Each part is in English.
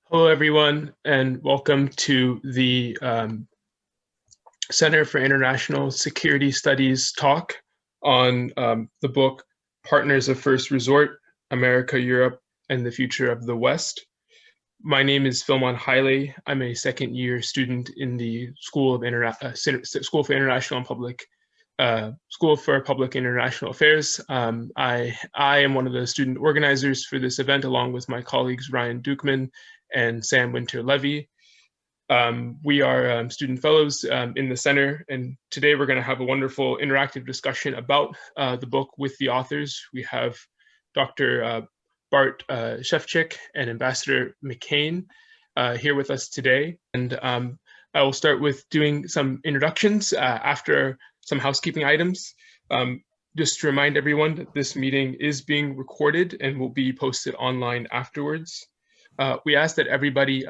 Hello, everyone, and welcome to the Center for International Security Studies talk on the book Partners of First Resort, America, Europe, and the Future of the West. My name is Philmon Haile. I'm a second-year student in the School for International and Public School for Public International Affairs. I am one of the student organizers for this event, along with my colleagues Ryan Dukeman and Sam Winter-Levy. We are student fellows in the center, and today we're going to have a wonderful interactive discussion about the book with the authors. We have Dr. Bart Szewczyk and Ambassador McKean here with us today. And I will start with doing some introductions after some housekeeping items. Just to remind everyone that this meeting is being recorded and will be posted online afterwards. We ask that everybody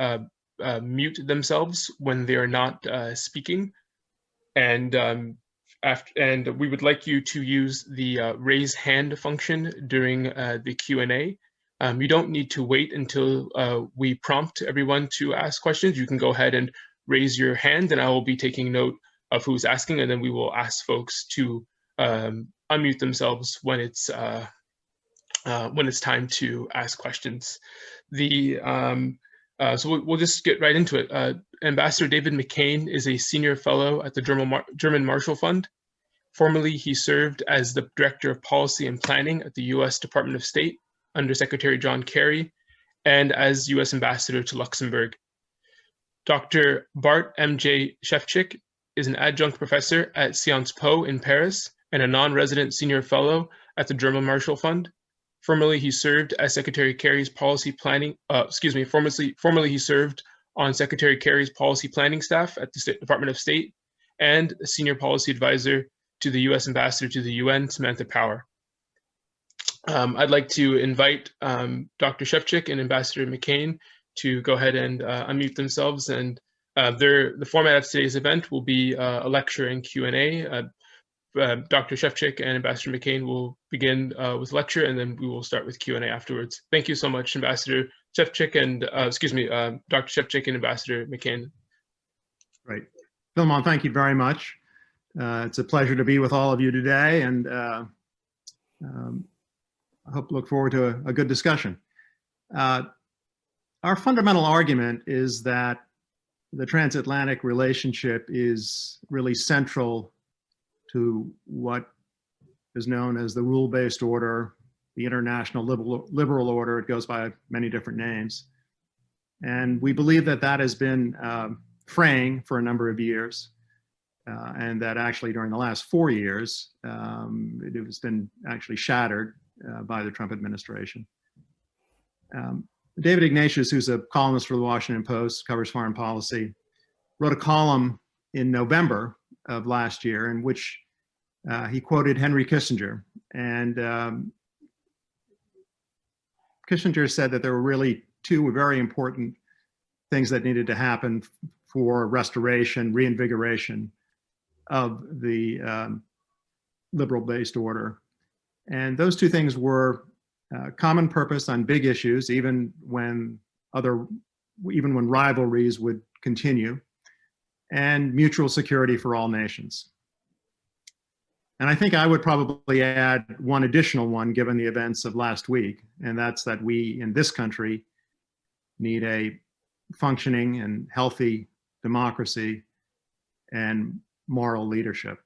mute themselves when they are not speaking, and we would like you to use the raise hand function during the Q&A. You don't need to wait until we prompt everyone to ask questions. You can go ahead and raise your hand, and I will be taking note of who's asking, and then we will ask folks to unmute themselves when it's time to ask questions. So we'll just get right into it. Ambassador David McKean is a senior fellow at the German Marshall Fund. Formerly, he served as the Director of Policy and Planning at the U.S. Department of State under Secretary John Kerry, and as U.S. Ambassador to Luxembourg. Dr. Bart M.J. Szewczyk is an adjunct professor at Sciences Po in Paris and a non-resident senior fellow at the German Marshall Fund. Formerly, he served as Secretary Kerry's policy planning, formerly he served on Secretary Kerry's policy planning staff at the Department of State and a senior policy advisor to the U.S. Ambassador to the UN, Samantha Power. I'd like to invite Dr. Szewczyk and Ambassador McKean to go ahead and unmute themselves. And the format of today's event will be a lecture and Q&A. Dr. Szewczyk and Ambassador McKean will begin with lecture, and then we will start with Q&A afterwards. Thank you so much, Ambassador Szewczyk and, Dr. Szewczyk and Ambassador McKean. Right. Philmon, thank you very much. It's a pleasure to be with all of you today, and I look forward to a good discussion. Our fundamental argument is that the transatlantic relationship is really central to what is known as the rule-based order, the international liberal order. It goes by many different names. And we believe that that has been fraying for a number of years, and that actually during the last 4 years, it has been actually shattered by the Trump administration. David Ignatius, who's a columnist for the Washington Post, covers foreign policy, wrote a column in November of last year in which he quoted Henry Kissinger. And Kissinger said that there were really two very important things that needed to happen for restoration, reinvigoration of the liberal-based order. And those two things were common purpose on big issues, even when rivalries would continue, and mutual security for all nations. And I think I would probably add one additional one given the events of last week, and that's that we in this country need a functioning and healthy democracy and moral leadership.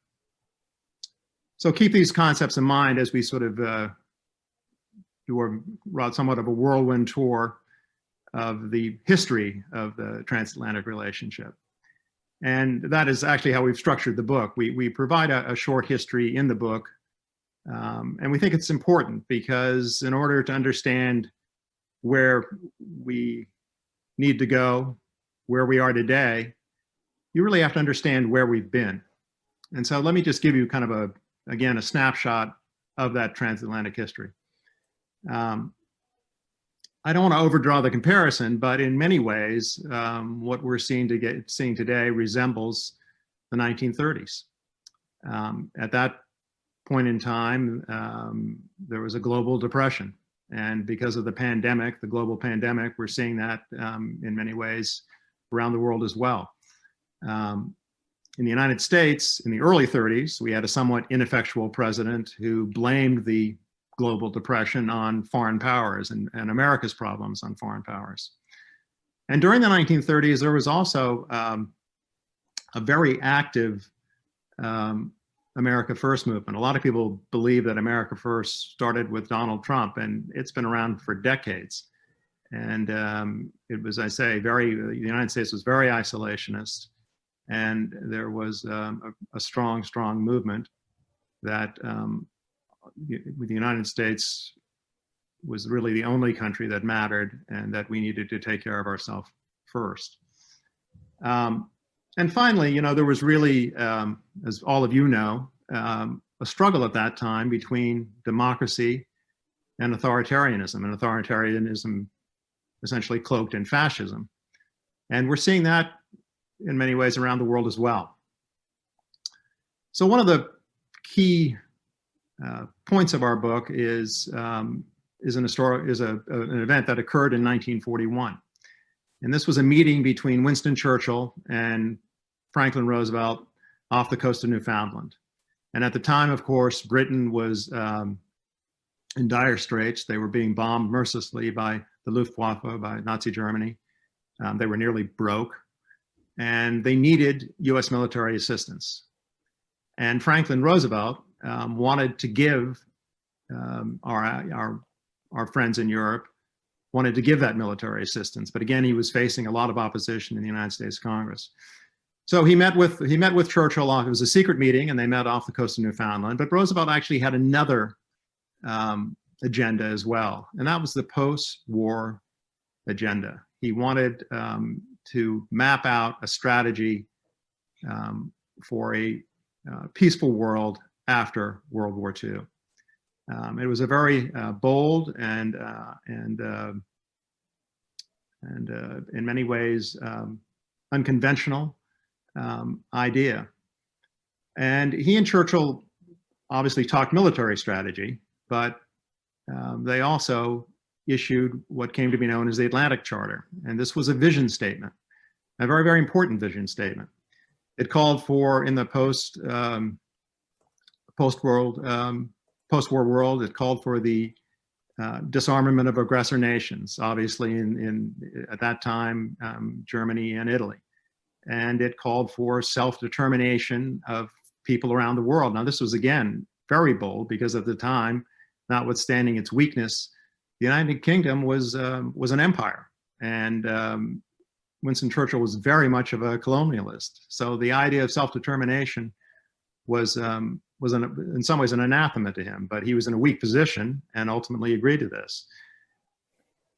So keep these concepts in mind as we sort of do somewhat of a whirlwind tour of the history of the transatlantic relationship. And that is actually how we've structured the book. We provide a short history in the book, and we think it's important because in order to understand where we need to go, where we are today, you really have to understand where we've been. And so let me just give you kind of again, a snapshot of that transatlantic history. I don't want to overdraw the comparison, but in many ways, what we're seeing today resembles the 1930s. At that point in time, there was a global depression. And because of the pandemic, the global pandemic, we're seeing that in many ways around the world as well. In the United States, in the early 30s, we had a somewhat ineffectual president who blamed the global depression on foreign powers and America's problems on foreign powers. And during the 1930s, there was also a very active America First movement. A lot of people believe that America First started with Donald Trump, and it's been around for decades. And it was, I say, the United States was very isolationist, and there was a strong, strong movement that the United States was really the only country that mattered, and that we needed to take care of ourselves first. And finally, there was really, as all of you know, a struggle at that time between democracy and authoritarianism essentially cloaked in fascism. And we're seeing that in many ways around the world as well. So one of the key points of our book is an event that occurred in 1941. And this was a meeting between Winston Churchill and Franklin Roosevelt off the coast of Newfoundland. And at the time, of course, Britain was in dire straits. They were being bombed mercilessly by the Luftwaffe, by Nazi Germany. They were nearly broke, and they needed US military assistance. And Franklin Roosevelt wanted to give our friends in Europe, wanted to give that military assistance. But again, he was facing a lot of opposition in the United States Congress. So he met with Churchill. It was a secret meeting, and they met off the coast of Newfoundland. But Roosevelt actually had another agenda as well, and that was the post-war agenda. He wanted to map out a strategy for a peaceful world after World War II. It was a very bold and in many ways unconventional idea. And he and Churchill obviously talked military strategy, but they also issued what came to be known as the Atlantic Charter. And this was a vision statement, a very, very important vision statement. It called for, in the post-war world, it called for the disarmament of aggressor nations, obviously at that time, Germany and Italy. And it called for self-determination of people around the world. Now, this was, again, very bold, because at the time, notwithstanding its weakness, the United Kingdom was an empire. And Winston Churchill was very much of a colonialist. So the idea of self-determination was in some ways an anathema to him, but he was in a weak position and ultimately agreed to this.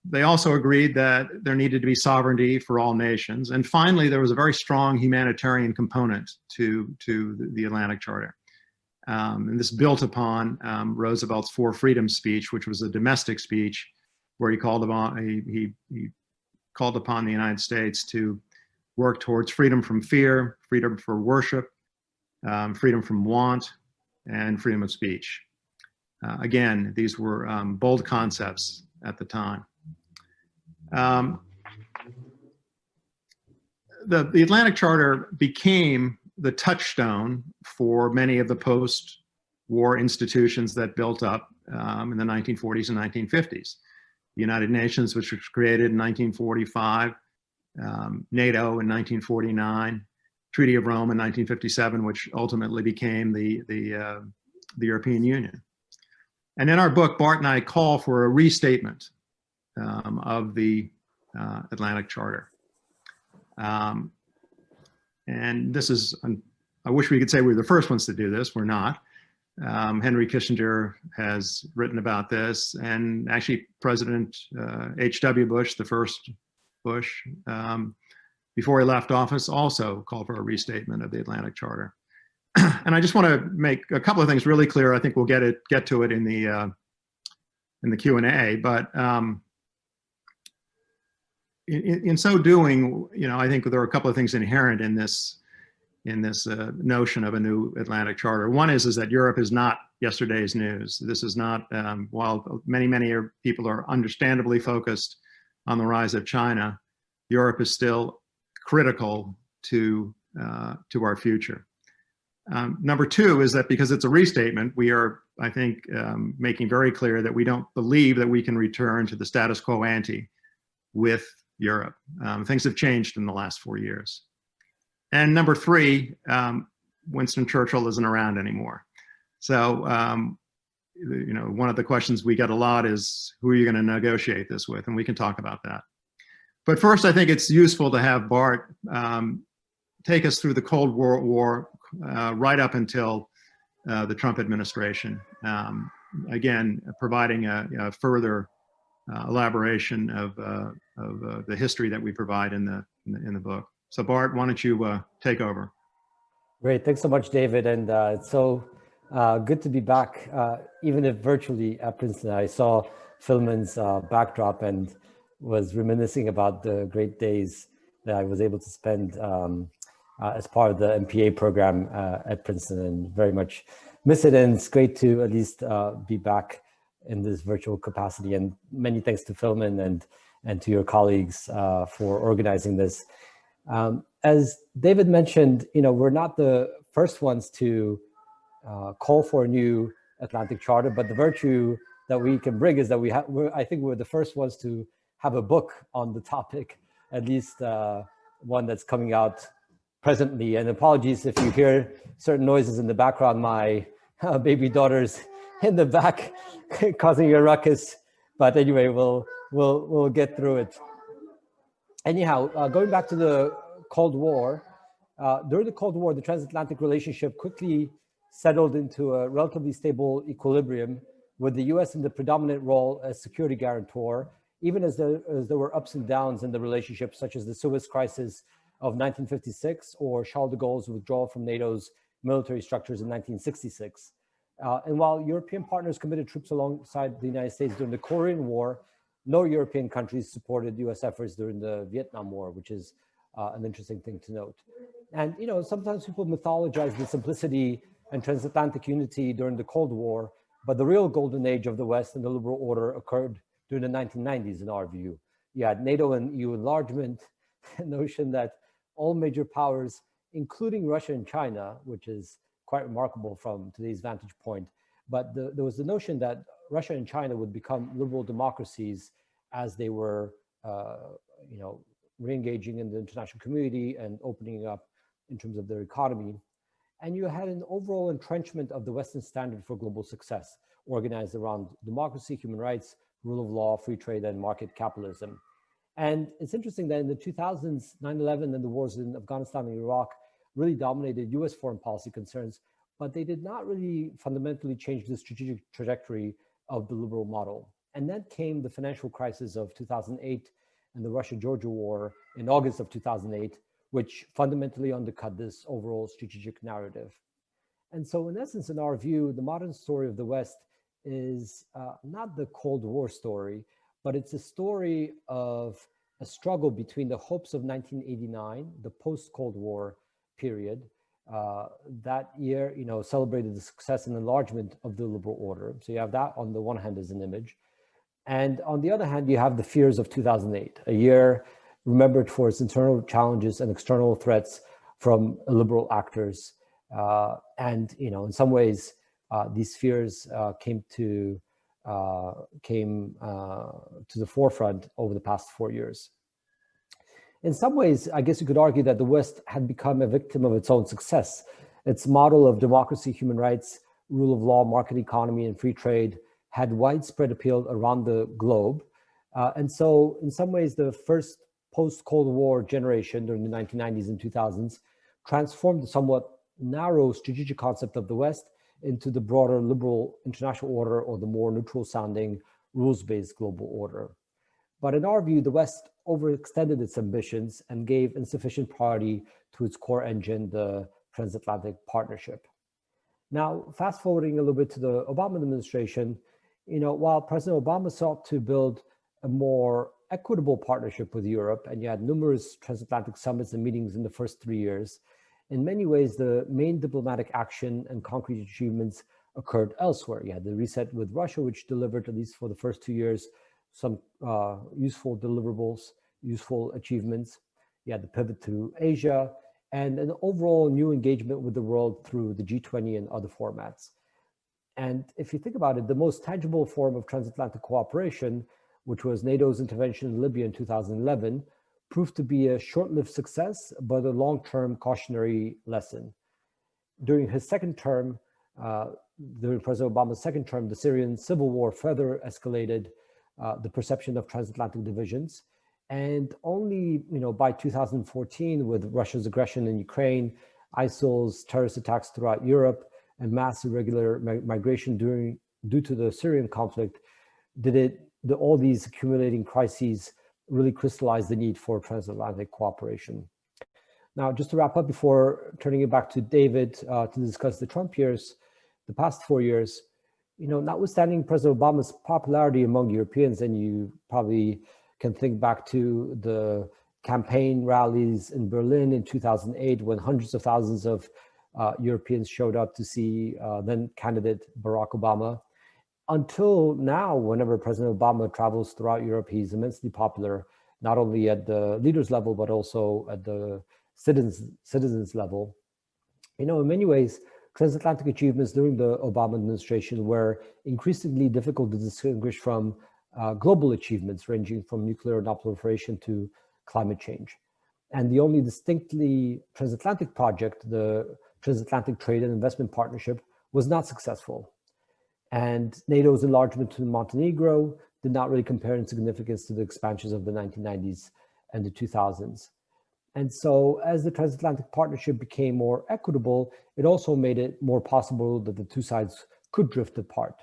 They also agreed that there needed to be sovereignty for all nations. And finally, there was a very strong humanitarian component to the Atlantic Charter. And this built upon Roosevelt's Four Freedoms speech, which was a domestic speech where he called upon the United States to work towards freedom from fear, freedom for worship, freedom from want, and freedom of speech. Again, these were bold concepts at the time. The Atlantic Charter became the touchstone for many of the post-war institutions that built up in the 1940s and 1950s. The United Nations, which was created in 1945, NATO in 1949, Treaty of Rome in 1957, which ultimately became the European Union. And in our book, Bart and I call for a restatement of the Atlantic Charter. And this is, I wish we could say we were the first ones to do this. We're not. Henry Kissinger has written about this, and actually President H.W. Bush, the first Bush, before he left office, also called for a restatement of the Atlantic Charter. And I just want to make a couple of things really clear. I think we'll get to it in the Q&A, but in so doing, I think there are a couple of things inherent in this notion of a new Atlantic Charter. One is that Europe is not yesterday's news. This is not, while many people are understandably focused on the rise of China, Europe is still critical to our future. Number two is that because it's a restatement, we are, I think, making very clear that we don't believe that we can return to the status quo ante with Europe. Things have changed in the last 4 years. And number three, Winston Churchill isn't around anymore. So, you know, one of the questions we get a lot is, who are you going to negotiate this with? And we can talk about that. But first, I think it's useful to have Bart take us through the Cold War right up until the Trump administration. Again, providing a further elaboration of the history that we provide in the book. So Bart, why don't you take over? Great, thanks so much, David. And it's so good to be back, even if virtually at Princeton. I saw Philman's backdrop and was reminiscing about the great days that I was able to spend as part of the MPA program at Princeton, and very much miss it. And it's great to at least be back in this virtual capacity. And many thanks to Philman and to your colleagues for organizing this. As David mentioned, you know, we're not the first ones to call for a new Atlantic Charter, but the virtue that we can bring is that I think we're the first ones to have a book on the topic, at least one that's coming out presently. And apologies if you hear certain noises in the background. My baby daughter's in the back causing a ruckus, but anyway, we'll get through it. Anyhow, going back to the Cold War, during the Cold War, the transatlantic relationship quickly settled into a relatively stable equilibrium, with the US in the predominant role as security guarantor, even as there were ups and downs in the relationship, such as the Suez Crisis of 1956 or Charles de Gaulle's withdrawal from NATO's military structures in 1966. And while European partners committed troops alongside the United States during the Korean War, no European countries supported US efforts during the Vietnam War, which is an interesting thing to note. And, you know, sometimes people mythologize the simplicity and transatlantic unity during the Cold War, but the real golden age of the West and the liberal order occurred during the 1990s, in our view. You had NATO and EU enlargement, the notion that all major powers, including Russia and China, which is quite remarkable from today's vantage point, but there was the notion that Russia and China would become liberal democracies as they were, you know, re-engaging in the international community and opening up in terms of their economy. And you had an overall entrenchment of the Western standard for global success, organized around democracy, human rights, rule of law, free trade, and market capitalism. And it's interesting that in the 2000s, 9/11 and the wars in Afghanistan and Iraq really dominated US foreign policy concerns, but they did not really fundamentally change the strategic trajectory of the liberal model. And then came the financial crisis of 2008 and the Russia-Georgia war in August of 2008, which fundamentally undercut this overall strategic narrative. And so in essence, in our view, the modern story of the West is not the Cold War story, but it's a story of a struggle between the hopes of 1989, the post-Cold War period. That year, you know, celebrated the success and enlargement of the liberal order. So you have that on the one hand as an image. And on the other hand, you have the fears of 2008, a year remembered for its internal challenges and external threats from liberal actors. And, you know, in some ways, these fears came to the forefront over the past 4 years. In some ways, I guess you could argue that the West had become a victim of its own success. Its model of democracy, human rights, rule of law, market economy, and free trade had widespread appeal around the globe. And so in some ways, the first post-Cold War generation during the 1990s and 2000s transformed the somewhat narrow strategic concept of the West into the broader liberal international order, or the more neutral sounding rules-based global order. But in our view, the West overextended its ambitions and gave insufficient priority to its core engine, the transatlantic partnership. Now, fast forwarding a little bit to the Obama administration, you know, while President Obama sought to build a more equitable partnership with Europe, and you had numerous transatlantic summits and meetings in the first 3 years, in many ways, the main diplomatic action and concrete achievements occurred elsewhere. You had the reset with Russia, which delivered, at least for the first 2 years, some useful deliverables, useful achievements. You had the pivot to Asia, and an overall new engagement with the world through the G20 and other formats. And if you think about it, the most tangible form of transatlantic cooperation, which was NATO's intervention in Libya in 2011, proved to be a short-lived success, but a long-term cautionary lesson. During his second term, during President Obama's second term, the Syrian civil war further escalated the perception of transatlantic divisions. And only by 2014, with Russia's aggression in Ukraine, ISIL's terrorist attacks throughout Europe, and mass irregular migration due to the Syrian conflict, did all these accumulating crises really crystallize the need for transatlantic cooperation. Now, just to wrap up before turning it back to David to discuss the Trump years, the past 4 years, notwithstanding President Obama's popularity among Europeans, and you probably can think back to the campaign rallies in Berlin in 2008, when hundreds of thousands of Europeans showed up to see then candidate Barack Obama. Until now, whenever President Obama travels throughout Europe, he's immensely popular, not only at the leaders level, but also at the citizens level. In many ways, transatlantic achievements during the Obama administration were increasingly difficult to distinguish from global achievements ranging from nuclear non-proliferation to climate change. And the only distinctly transatlantic project, the Transatlantic Trade and Investment Partnership, was not successful. And NATO's enlargement to Montenegro did not really compare in significance to the expansions of the 1990s and the 2000s. And so as the transatlantic partnership became more equitable, it also made it more possible that the two sides could drift apart.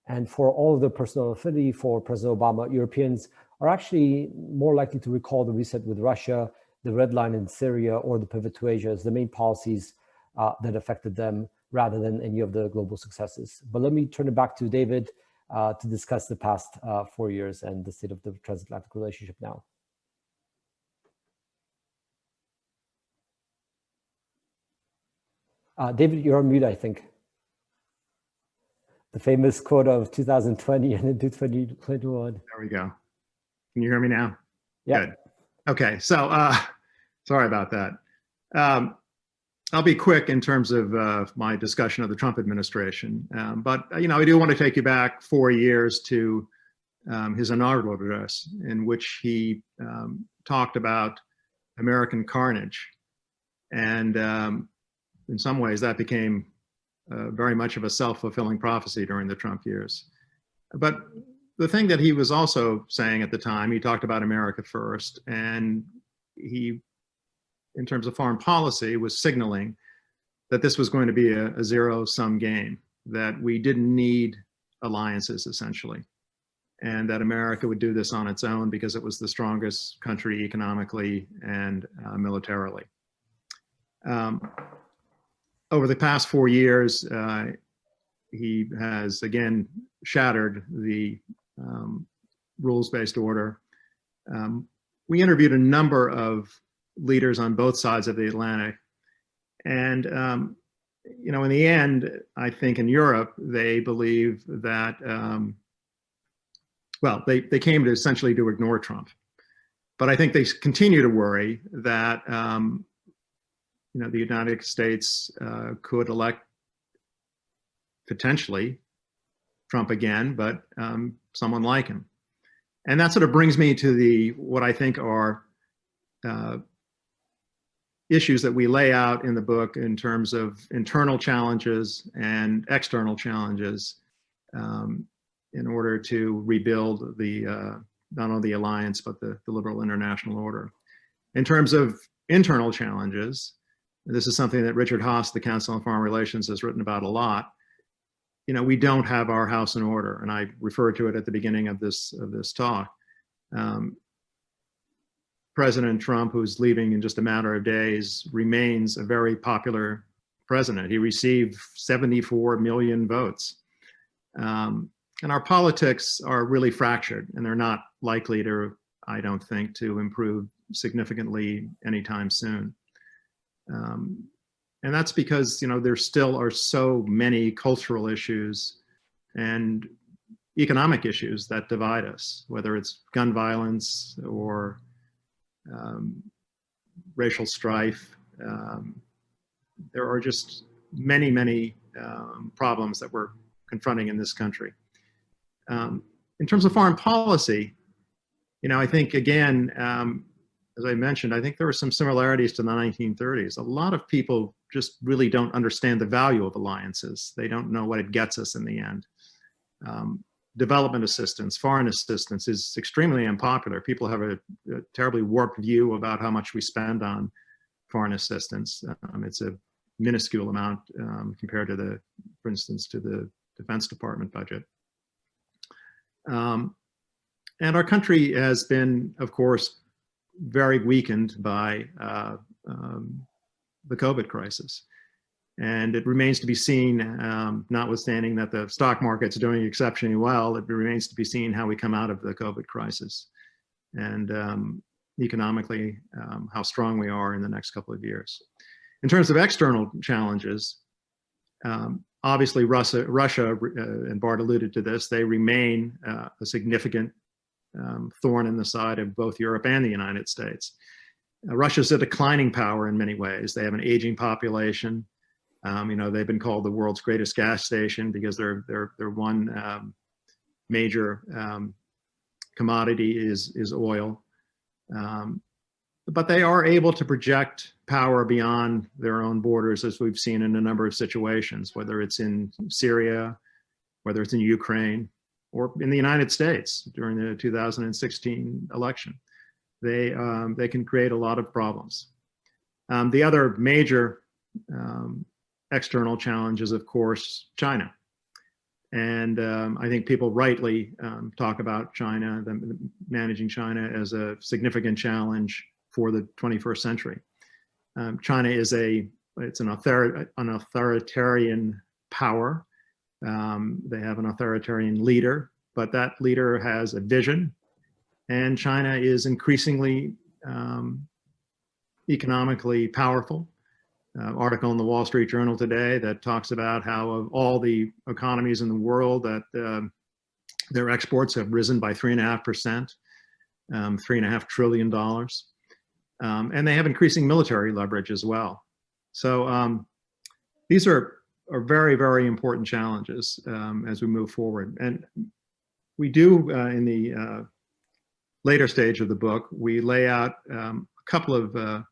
And for all of the personal affinity for President Obama, Europeans are actually more likely to recall the reset with Russia, the red line in Syria, or the pivot to Asia as the main policies that affected them, rather than any of the global successes. But let me turn it back to David to discuss the past 4 years and the state of the transatlantic relationship now. David, you're on mute, I think. The famous quote of 2020 and into 2021. There we go. Can you hear me now? Yeah. Good. Okay, so sorry about that. I'll be quick in terms of my discussion of the Trump administration, but I do want to take you back 4 years to his inaugural address, in which he talked about American carnage, and in some ways that became very much of a self-fulfilling prophecy during the Trump years. But the thing that he was also saying at the time, he talked about America first, and he, in terms of foreign policy, was signaling that this was going to be a zero-sum game, that we didn't need alliances, essentially, and that America would do this on its own because it was the strongest country economically and militarily. Over the past 4 years, he has again shattered the rules-based order. We interviewed a number of leaders on both sides of the Atlantic, and in the end, I think in Europe they believe that they came to essentially to ignore Trump, but I think they continue to worry that the United States could elect potentially Trump again, but someone like him. And that sort of brings me to what I think are issues that we lay out in the book in terms of internal challenges and external challenges in order to rebuild not only the alliance, but the liberal international order. In terms of internal challenges, this is something that Richard Haass, the Council on Foreign Relations, has written about a lot. We don't have our house in order, and I referred to it at the beginning of this talk. President Trump, who's leaving in just a matter of days, remains a very popular president. He received 74 million votes. And our politics are really fractured, and they're not likely to, I don't think, to improve significantly anytime soon. And that's because, there still are so many cultural issues and economic issues that divide us, whether it's gun violence or racial strife. There are just many, many problems that we're confronting in this country. In terms of foreign policy, I think, again, as I mentioned, I think there were some similarities to the 1930s. A lot of people just really don't understand the value of alliances. They don't know what it gets us in the end. Development assistance, foreign assistance is extremely unpopular. People have a terribly warped view about how much we spend on foreign assistance. It's a minuscule amount compared to for instance, to the Defense Department budget. And our country has been, of course, very weakened by the COVID crisis. And it remains to be seen, notwithstanding that the stock market's doing exceptionally well, it remains to be seen how we come out of the COVID crisis and economically how strong we are in the next couple of years. In terms of external challenges, obviously Russia, and Bart alluded to this, they remain a significant thorn in the side of both Europe and the United States. Russia's a declining power in many ways. They have an aging population. They've been called the world's greatest gas station because their one major commodity is oil. But they are able to project power beyond their own borders, as we've seen in a number of situations, whether it's in Syria, whether it's in Ukraine, or in the United States during the 2016 election. They can create a lot of problems. The other major external challenge is, of course, China. And I think people rightly talk about China, managing China as a significant challenge for the 21st century. China is an authoritarian power. They have an authoritarian leader, but that leader has a vision, and China is increasingly economically powerful. Article in the Wall Street Journal today that talks about how of all the economies in the world that their exports have risen by 3.5%, $3.5 trillion. And they have increasing military leverage as well. So these are very, very important challenges as we move forward. And we do, in the later stage of the book, we lay out a couple of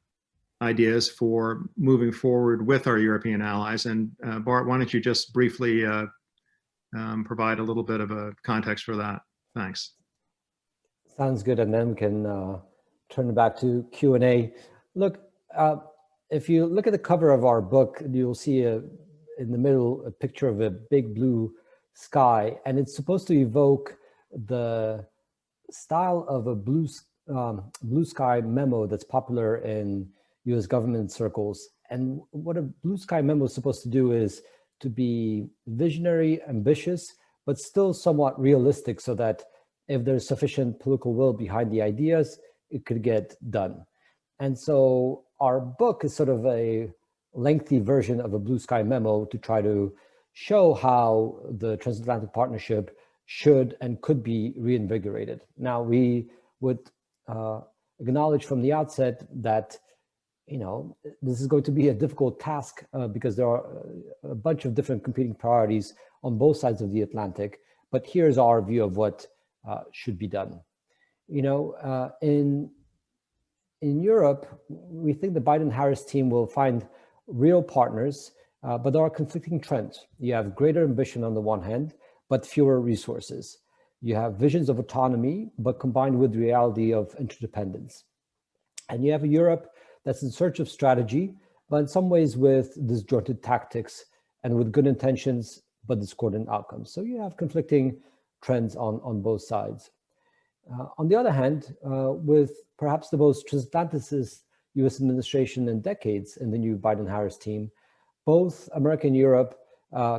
ideas for moving forward with our European allies. And Bart, why don't you just briefly provide a little bit of a context for that? Thanks. Sounds good. And then we can turn it back to Q&A. Look, if you look at the cover of our book, you'll see in the middle a picture of a big blue sky, and it's supposed to evoke the style of a blue sky memo that's popular in US government circles. And what a blue sky memo is supposed to do is to be visionary, ambitious, but still somewhat realistic, so that if there's sufficient political will behind the ideas, it could get done. And so our book is sort of a lengthy version of a blue sky memo to try to show how the transatlantic partnership should and could be reinvigorated. Now, we would acknowledge from the outset that this is going to be a difficult task because there are a bunch of different competing priorities on both sides of the Atlantic. But here's our view of what should be done. In Europe, we think the Biden-Harris team will find real partners, but there are conflicting trends. You have greater ambition on the one hand, but fewer resources. You have visions of autonomy, but combined with reality of interdependence. And you have a Europe that's in search of strategy, but in some ways with disjointed tactics and with good intentions, but discordant outcomes. So you have conflicting trends on both sides. On the other hand, with perhaps the most transatlanticist US administration in decades in the new Biden-Harris team, both America and Europe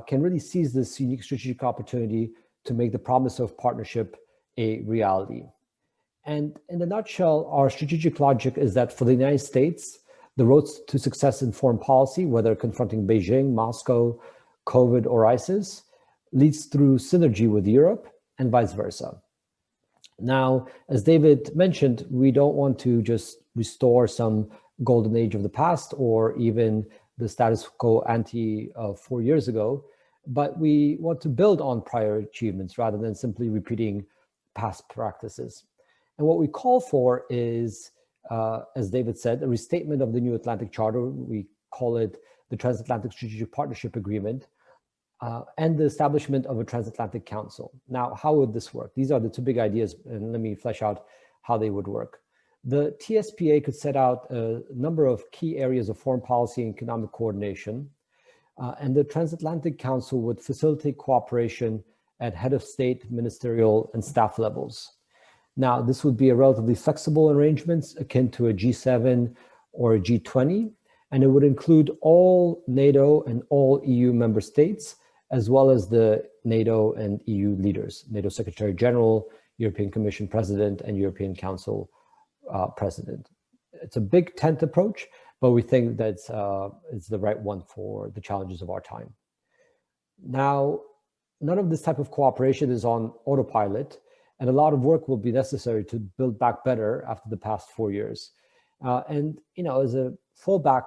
can really seize this unique strategic opportunity to make the promise of partnership a reality. And in a nutshell, our strategic logic is that for the United States, The roads to success in foreign policy, whether confronting Beijing, Moscow, COVID, or ISIS, leads through synergy with Europe and vice versa. Now, as David mentioned, we don't want to just restore some golden age of the past or even the status quo ante of 4 years ago, but we want to build on prior achievements rather than simply repeating past practices. And what we call for is, as David said, a restatement of the New Atlantic Charter. We call it the Transatlantic Strategic Partnership Agreement, and the establishment of a Transatlantic Council. Now, how would this work? These are the two big ideas, and let me flesh out how they would work. The TSPA could set out a number of key areas of foreign policy and economic coordination, and the Transatlantic Council would facilitate cooperation at head of state, ministerial, and staff levels. Now, this would be a relatively flexible arrangement akin to a G7 or a G20, and it would include all NATO and all EU member states, as well as the NATO and EU leaders, NATO Secretary General, European Commission President, and European Council President. It's a big tent approach, but we think that it's the right one for the challenges of our time. Now, none of this type of cooperation is on autopilot, and a lot of work will be necessary to build back better after the past 4 years. And, you know, as a fallback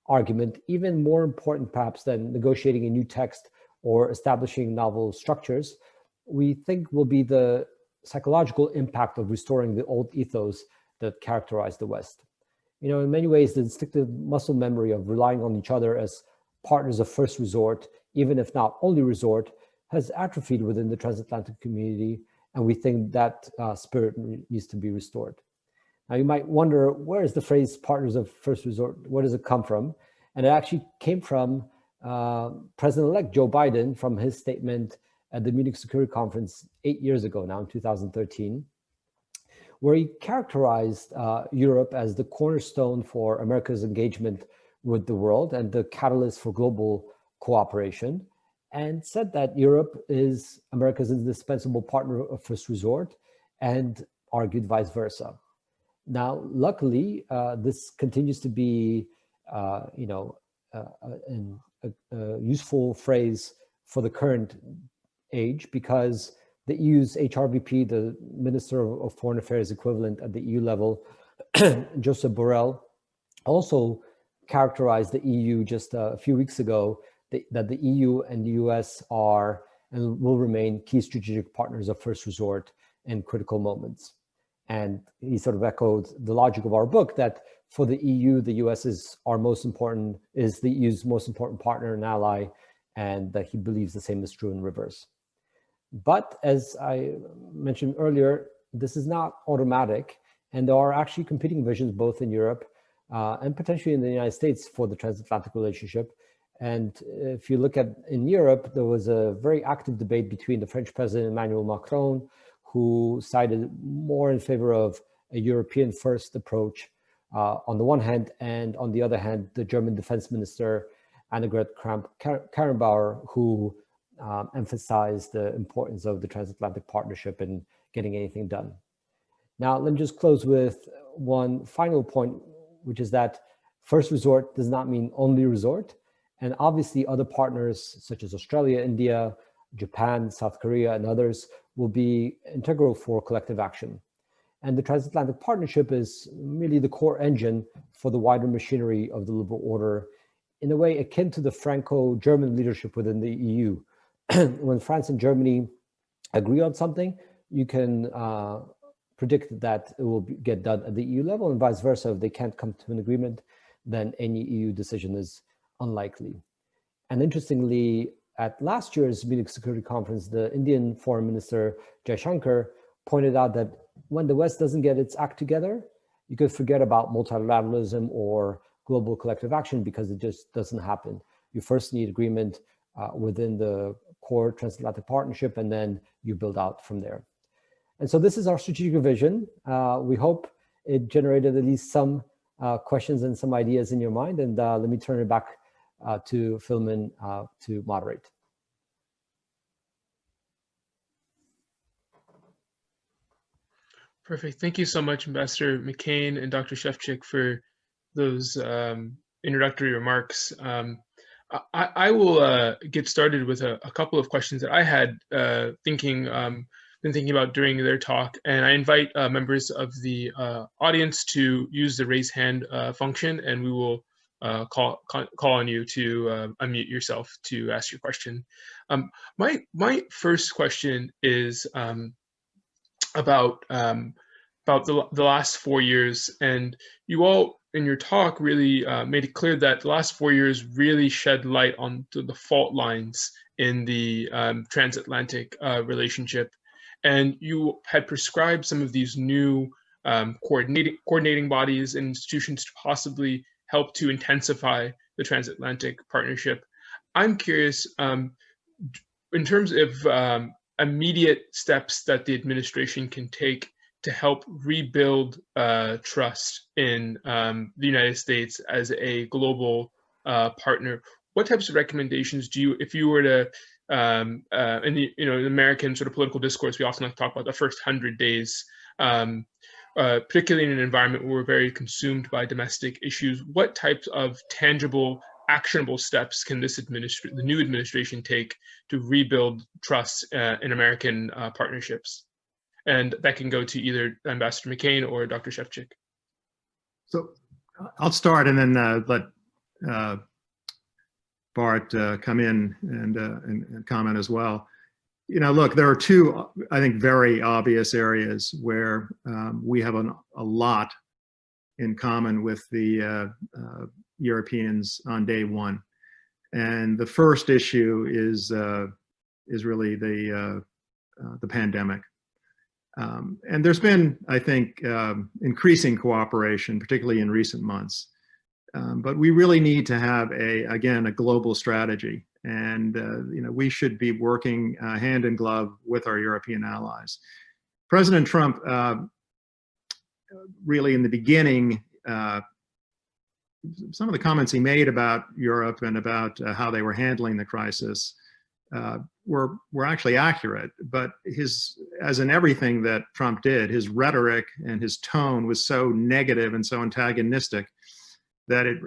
argument, even more important perhaps than negotiating a new text or establishing novel structures, we think will be the psychological impact of restoring the old ethos that characterized the West. You know, in many ways, the instinctive muscle memory of relying on each other as partners of first resort, even if not only resort, has atrophied within the transatlantic community, and we think that spirit needs to be restored. Now, you might wonder, where is the phrase partners of first resort? Where does it come from? And it actually came from President-elect Joe Biden from his statement at the Munich Security Conference 8 years ago now, in 2013, where he characterized Europe as the cornerstone for America's engagement with the world and the catalyst for global cooperation, and said that Europe is America's indispensable partner of first resort, and argued vice versa. Now, luckily, this continues to be, a useful phrase for the current age, because the EU's HRVP, the Minister of Foreign Affairs equivalent at the EU level, Josep Borrell, also characterized the EU just a few weeks ago that the EU and the US are and will remain key strategic partners of first resort in critical moments. And he sort of echoed the logic of our book that for the EU, the US is the EU's most important partner and ally, and that he believes the same is true in reverse. But as I mentioned earlier, this is not automatic, and there are actually competing visions both in Europe and potentially in the United States for the transatlantic relationship. And if you look at in Europe, there was a very active debate between the French President Emmanuel Macron, who sided more in favor of a European first approach on the one hand, and on the other hand, the German Defense Minister Annegret Kramp-Karrenbauer, who emphasized the importance of the transatlantic partnership in getting anything done. Now, let me just close with one final point, which is that first resort does not mean only resort. And obviously other partners such as Australia, India, Japan, South Korea, and others will be integral for collective action. And the transatlantic partnership is really the core engine for the wider machinery of the liberal order, in a way akin to the Franco-German leadership within the EU. When France and Germany agree on something, you can predict that it will get done at the EU level, and vice versa. If they can't come to an agreement, then any EU decision is unlikely. And interestingly, at last year's Munich Security Conference, the Indian Foreign Minister Jaishankar pointed out that when the West doesn't get its act together, you could forget about multilateralism or global collective action, because it just doesn't happen. You first need agreement within the core transatlantic partnership, and then you build out from there. And so this is our strategic vision. We hope it generated at least some questions and some ideas in your mind. And let me turn it back to Philman to moderate. Perfect. Thank you so much, Ambassador McKean and Dr. Szewczyk, for those introductory remarks. I will get started with a couple of questions that I had been thinking about during their talk, and I invite members of the audience to use the raise hand function, and we will call on you to unmute yourself to ask your question. My first question is about the last 4 years, and you all in your talk really made it clear that the last 4 years really shed light on the fault lines in the transatlantic relationship, and you had prescribed some of these new coordinating bodies and institutions to possibly help to intensify the transatlantic partnership. I'm curious, in terms of immediate steps that the administration can take to help rebuild trust in the United States as a global partner, what types of recommendations do you, if you were to, in the the American sort of political discourse, we often like to talk about the first 100 days, particularly in an environment where we're very consumed by domestic issues, what types of tangible, actionable steps can the new administration take to rebuild trust in American partnerships? And that can go to either Ambassador McKean or Dr. Szewczyk. So I'll start and then let Bart come in and comment as well. Look, there are two, I think, very obvious areas where we have a lot in common with the Europeans on day one. And the first issue is really the pandemic. And there's been, I think, increasing cooperation, particularly in recent months. But we really need to have a global strategy. And we should be working hand in glove with our European allies. President Trump, really in the beginning, some of the comments he made about Europe and about how they were handling the crisis were actually accurate, but as in everything that Trump did, his rhetoric and his tone was so negative and so antagonistic that it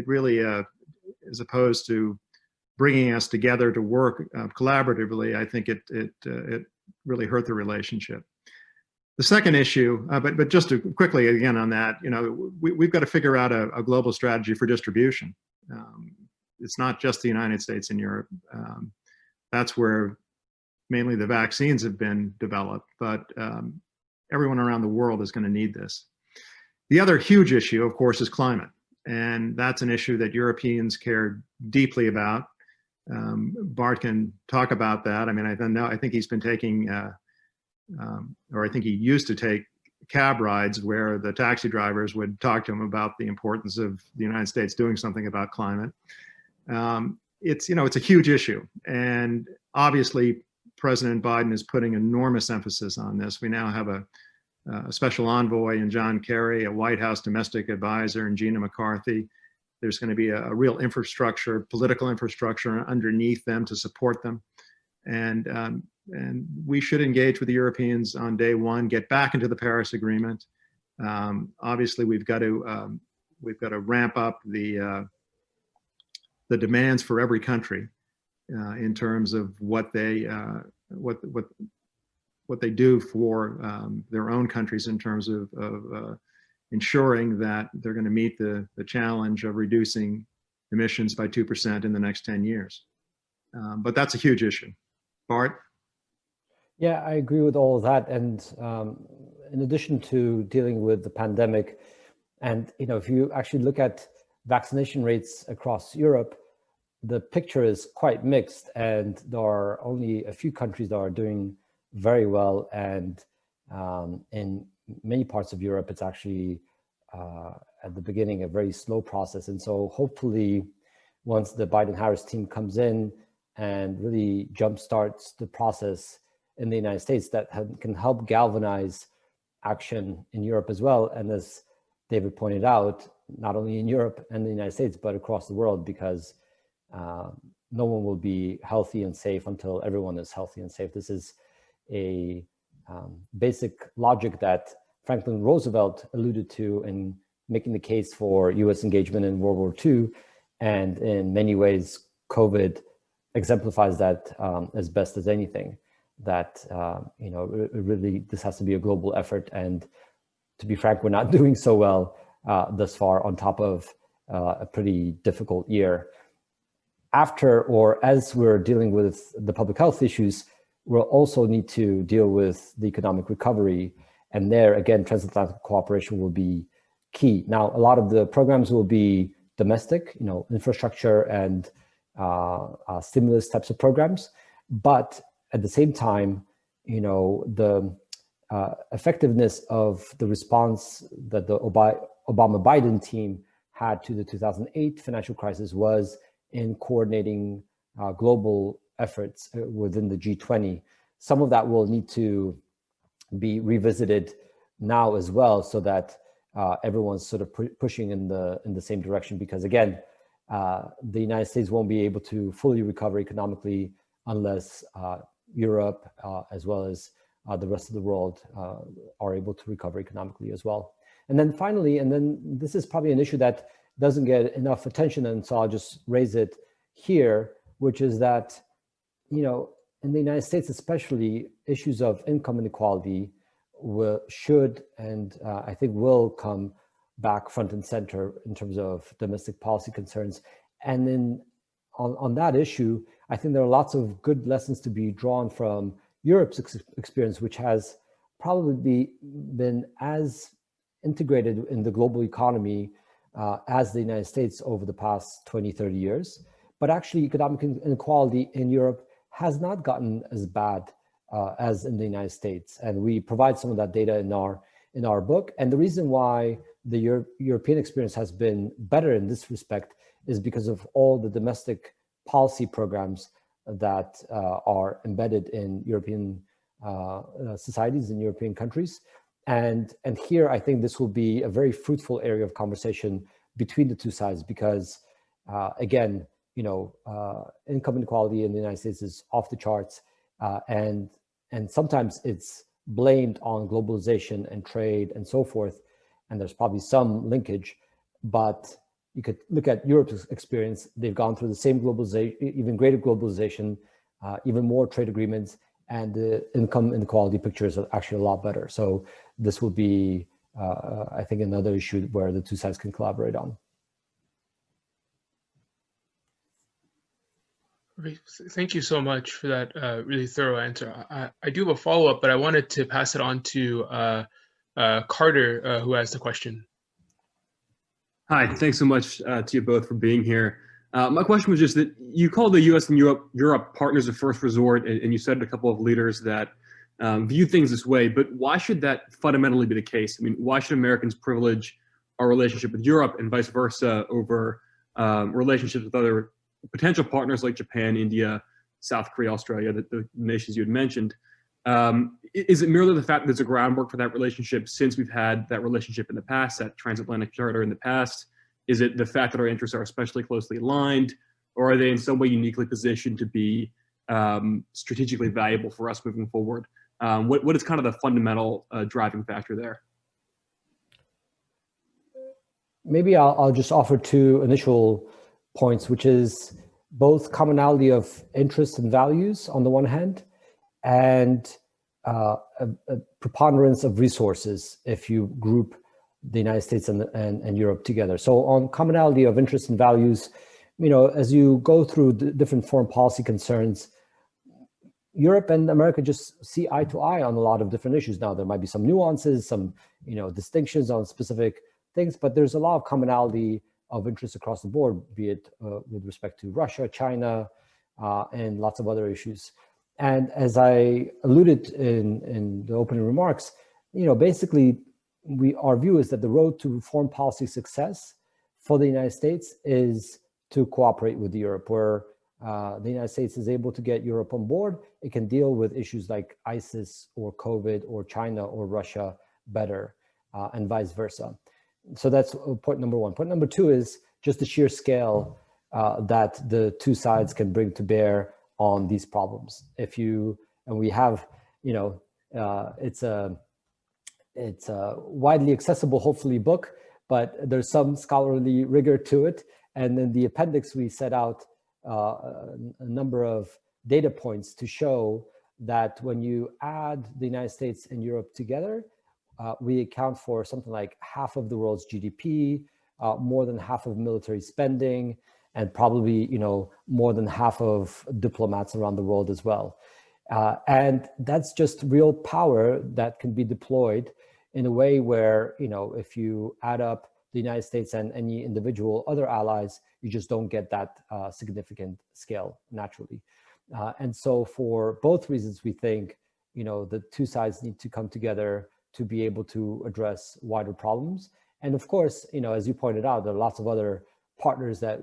really, as opposed to bringing us together to work collaboratively, I think it really hurt the relationship. The second issue, but just to quickly again on that, we've got to figure out a global strategy for distribution. It's not just the United States and Europe. That's where mainly the vaccines have been developed, but everyone around the world is going to need this. The other huge issue, of course, is climate. And that's an issue that Europeans care deeply about. Bart can talk about that. I mean, I think he's been taking, or I think he used to take cab rides where the taxi drivers would talk to him about the importance of the United States doing something about climate. It's a huge issue. And obviously, President Biden is putting enormous emphasis on this. We now have a special envoy in John Kerry, a White House domestic advisor in Gina McCarthy. There's going to be a real infrastructure, political infrastructure underneath them to support them. And we should engage with the Europeans on day one, get back into the Paris Agreement. Obviously, we've got to ramp up the demands for every country in terms of what they do for their own countries in terms of ensuring that they're going to meet the challenge of reducing emissions by 2% in the next 10 years. But that's a huge issue. Bart? Yeah, I agree with all of that. And in addition to dealing with the pandemic, and if you actually look at vaccination rates across Europe, the picture is quite mixed, and there are only a few countries that are doing very well, and in many parts of Europe, it's actually at the beginning a very slow process. And so hopefully, once the Biden-Harris team comes in and really jumpstarts the process in the United States, that can help galvanize action in Europe as well. And as David pointed out, not only in Europe and the United States, but across the world, because no one will be healthy and safe until everyone is healthy and safe. This is a basic logic that Franklin Roosevelt alluded to in making the case for US engagement in World War II. And in many ways, COVID exemplifies that as best as anything, that, really, this has to be a global effort. And to be frank, we're not doing so well thus far, on top of a pretty difficult year. After, or as we're dealing with the public health issues, we'll also need to deal with the economic recovery. And there, again, transatlantic cooperation will be key. Now, a lot of the programs will be domestic, infrastructure and stimulus types of programs. But at the same time, the effectiveness of the response that the Obama-Biden team had to the 2008 financial crisis was in coordinating global efforts within the G20. Some of that will need to be revisited now as well, so that everyone's sort of pushing in the same direction. Because again, the United States won't be able to fully recover economically unless Europe, as well as the rest of the world, are able to recover economically as well. And then finally, and then this is probably an issue that doesn't get enough attention, and so I'll just raise it here, which is that, in the United States especially, issues of income inequality should and I think will come back front and center in terms of domestic policy concerns. And then on that issue, I think there are lots of good lessons to be drawn from Europe's experience, which has probably been as integrated in the global economy as the United States over the past 20, 30 years. But actually, economic inequality in Europe has not gotten as bad as in the United States. And we provide some of that data in our book. And the reason why the European experience has been better in this respect is because of all the domestic policy programs that are embedded in European societies and European countries. And here, I think this will be a very fruitful area of conversation between the two sides, because again, income inequality in the United States is off the charts, and sometimes it's blamed on globalization and trade and so forth, and there's probably some linkage, but you could look at Europe's experience. They've gone through the same globalization, even greater globalization, even more trade agreements, and the income inequality picture is actually a lot better. So this will be, I think, another issue where the two sides can collaborate on. Thank you so much for that really thorough answer. I do have a follow-up, but I wanted to pass it on to Carter, who has the question. Hi, thanks so much to you both for being here. My question was just that you called the US and Europe partners of first resort, and you said a couple of leaders that view things this way, but why should that fundamentally be the case? I mean, why should Americans privilege our relationship with Europe and vice versa over relationships with other potential partners like Japan, India, South Korea, Australia, the nations you had mentioned? Is it merely the fact that there's a groundwork for that relationship since we've had that relationship in the past, that Transatlantic Charter in the past? Is it the fact that our interests are especially closely aligned, or are they in some way uniquely positioned to be strategically valuable for us moving forward? What is kind of the fundamental driving factor there? Maybe I'll just offer two initial points, which is both commonality of interests and values on the one hand, and a preponderance of resources if you group the United States and Europe together. So on commonality of interests and values, as you go through the different foreign policy concerns, Europe and America just see eye to eye on a lot of different issues. Now, there might be some nuances, some distinctions on specific things, but there's a lot of commonality of interest across the board, be it with respect to Russia, China, and lots of other issues. And as I alluded in the opening remarks, basically our view is that the road to foreign policy success for the United States is to cooperate with Europe, where the United States is able to get Europe on board. It can deal with issues like ISIS or COVID or China or Russia better, and vice versa. So that's point number one. Point number two is just the sheer scale that the two sides can bring to bear on these problems. We have, it's a widely accessible, hopefully, book, but there's some scholarly rigor to it. And in the appendix, we set out a number of data points to show that when you add the United States and Europe together, we account for something like half of the world's GDP, more than half of military spending, and probably, you know, more than half of diplomats around the world as well. And that's just real power that can be deployed in a way where, you know, if you add up the United States and any individual other allies, you just don't get that significant scale naturally. And so for both reasons, we think, you know, the two sides need to come together to be able to address wider problems. And of course, you know, as you pointed out, there are lots of other partners that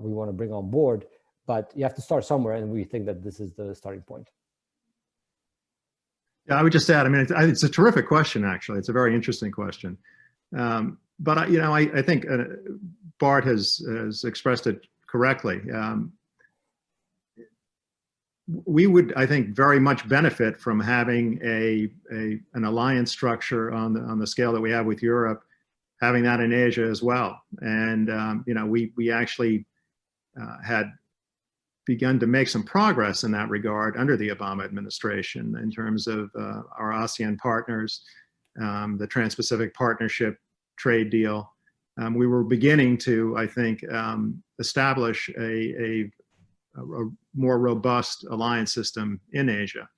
we want to bring on board, but you have to start somewhere, and we think that this is the starting point. Yeah, I would just add, I mean, it's a terrific question, actually. It's a very interesting question. But, you know, I think Bart has expressed it correctly. We would, I think, very much benefit from having an alliance structure on the scale that we have with Europe, having that in Asia as well. And, you know, we actually had begun to make some progress in that regard under the Obama administration in terms of our ASEAN partners, the Trans-Pacific Partnership trade deal. We were beginning to, I think, establish a more robust alliance system in Asia.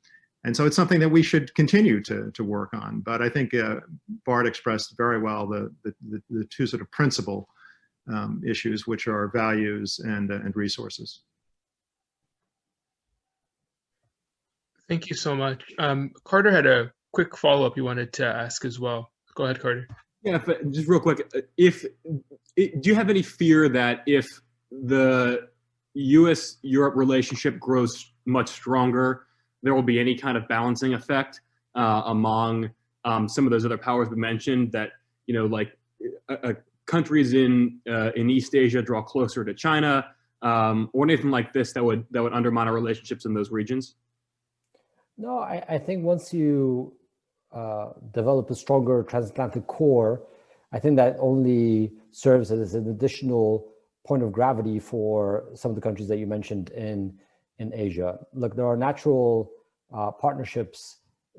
And so it's something that we should continue to work on. But I think Bart expressed very well the two sort of principal issues, which are values and resources. Thank you so much. Carter had a quick follow-up he wanted to ask as well. Go ahead, Carter. Yeah, just real quick, do you have any fear that if the U.S.-Europe relationship grows much stronger, there will be any kind of balancing effect among some of those other powers we mentioned, that, you know, like countries in East Asia draw closer to China, or anything like this that would undermine our relationships in those regions? No, I think once you develop a stronger transatlantic core, I think that only serves as an additional point of gravity for some of the countries that you mentioned in Asia. Look, there are natural partnerships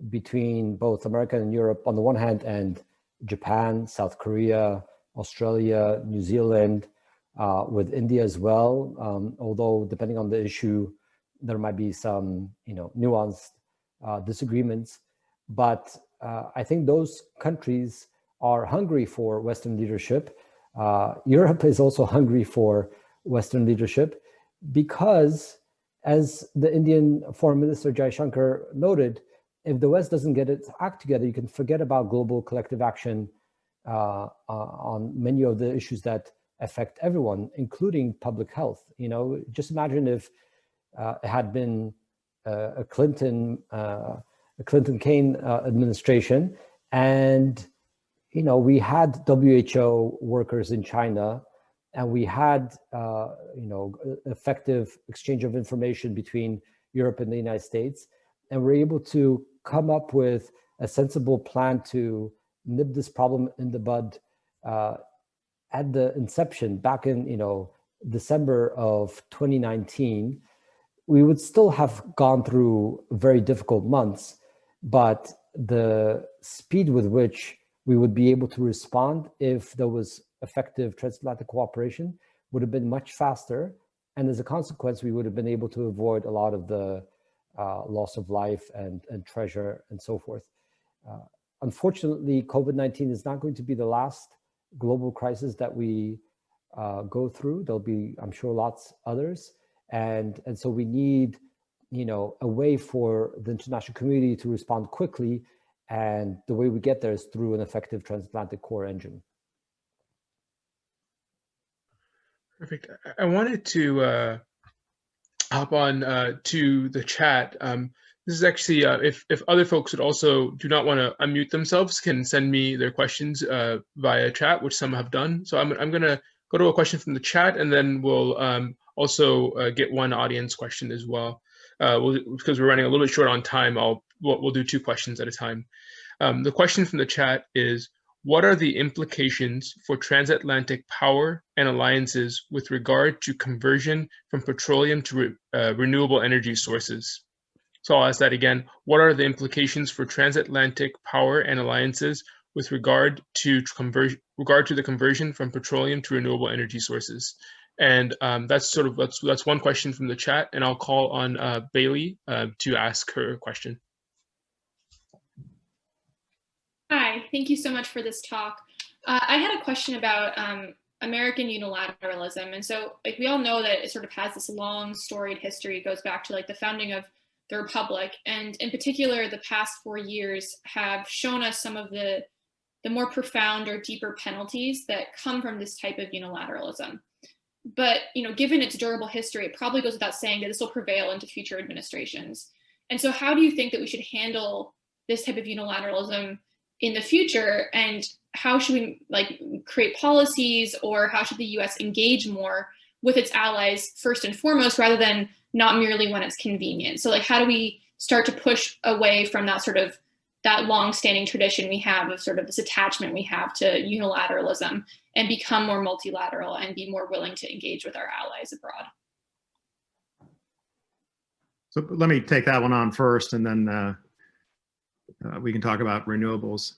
between both America and Europe on the one hand, and Japan, South Korea, Australia, New Zealand, with India as well. Although depending on the issue, there might be some, you know, nuanced disagreements. But I think those countries are hungry for Western leadership. Europe is also hungry for Western leadership because, as the Indian Foreign Minister Jaishankar noted, if the West doesn't get its act together, you can forget about global collective action on many of the issues that affect everyone, including public health. You know, just imagine if it had been a Clinton-Kaine administration, and you know, we had WHO workers in China, and we had you know, effective exchange of information between Europe and the United States, and we're able to come up with a sensible plan to nip this problem in the bud at the inception back in, you know, December of 2019. We would still have gone through very difficult months, but the speed with which we would be able to respond if there was effective transatlantic cooperation would have been much faster. And as a consequence, we would have been able to avoid a lot of the loss of life and treasure and so forth. Unfortunately, COVID-19 is not going to be the last global crisis that we go through. There'll be, I'm sure, lots others. And so we need, you know, a way for the international community to respond quickly. And the way we get there is through an effective transatlantic core engine. Perfect. I wanted to hop on to the chat. This is actually, if other folks would also do not want to unmute themselves, can send me their questions via chat, which some have done. So I'm going to go to a question from the chat, and then we'll also get one audience question as well. Because we're running a little bit short on time, we'll do two questions at a time. The question from the chat is, what are the implications for transatlantic power and alliances with regard to conversion from petroleum to renewable energy sources? So I'll ask that again. What are the implications for transatlantic power and alliances with regard to the conversion from petroleum to renewable energy sources? And that's one question from the chat, and I'll call on Bailey to ask her question. Hi, thank you so much for this talk. I had a question about American unilateralism. And so like we all know that it sort of has this long storied history. It goes back to like the founding of the Republic. And in particular, the past 4 years have shown us some of the more profound or deeper penalties that come from this type of unilateralism. But given its durable history, it probably goes without saying that this will prevail into future administrations. And so how do you think that we should handle this type of unilateralism in the future, and how should we create policies, or how should the US engage more with its allies first and foremost, rather than not merely when it's convenient? So how do we start to push away from that long-standing tradition we have of sort of this attachment we have to unilateralism and become more multilateral and be more willing to engage with our allies abroad? So let me take that one on first, and then we can talk about renewables.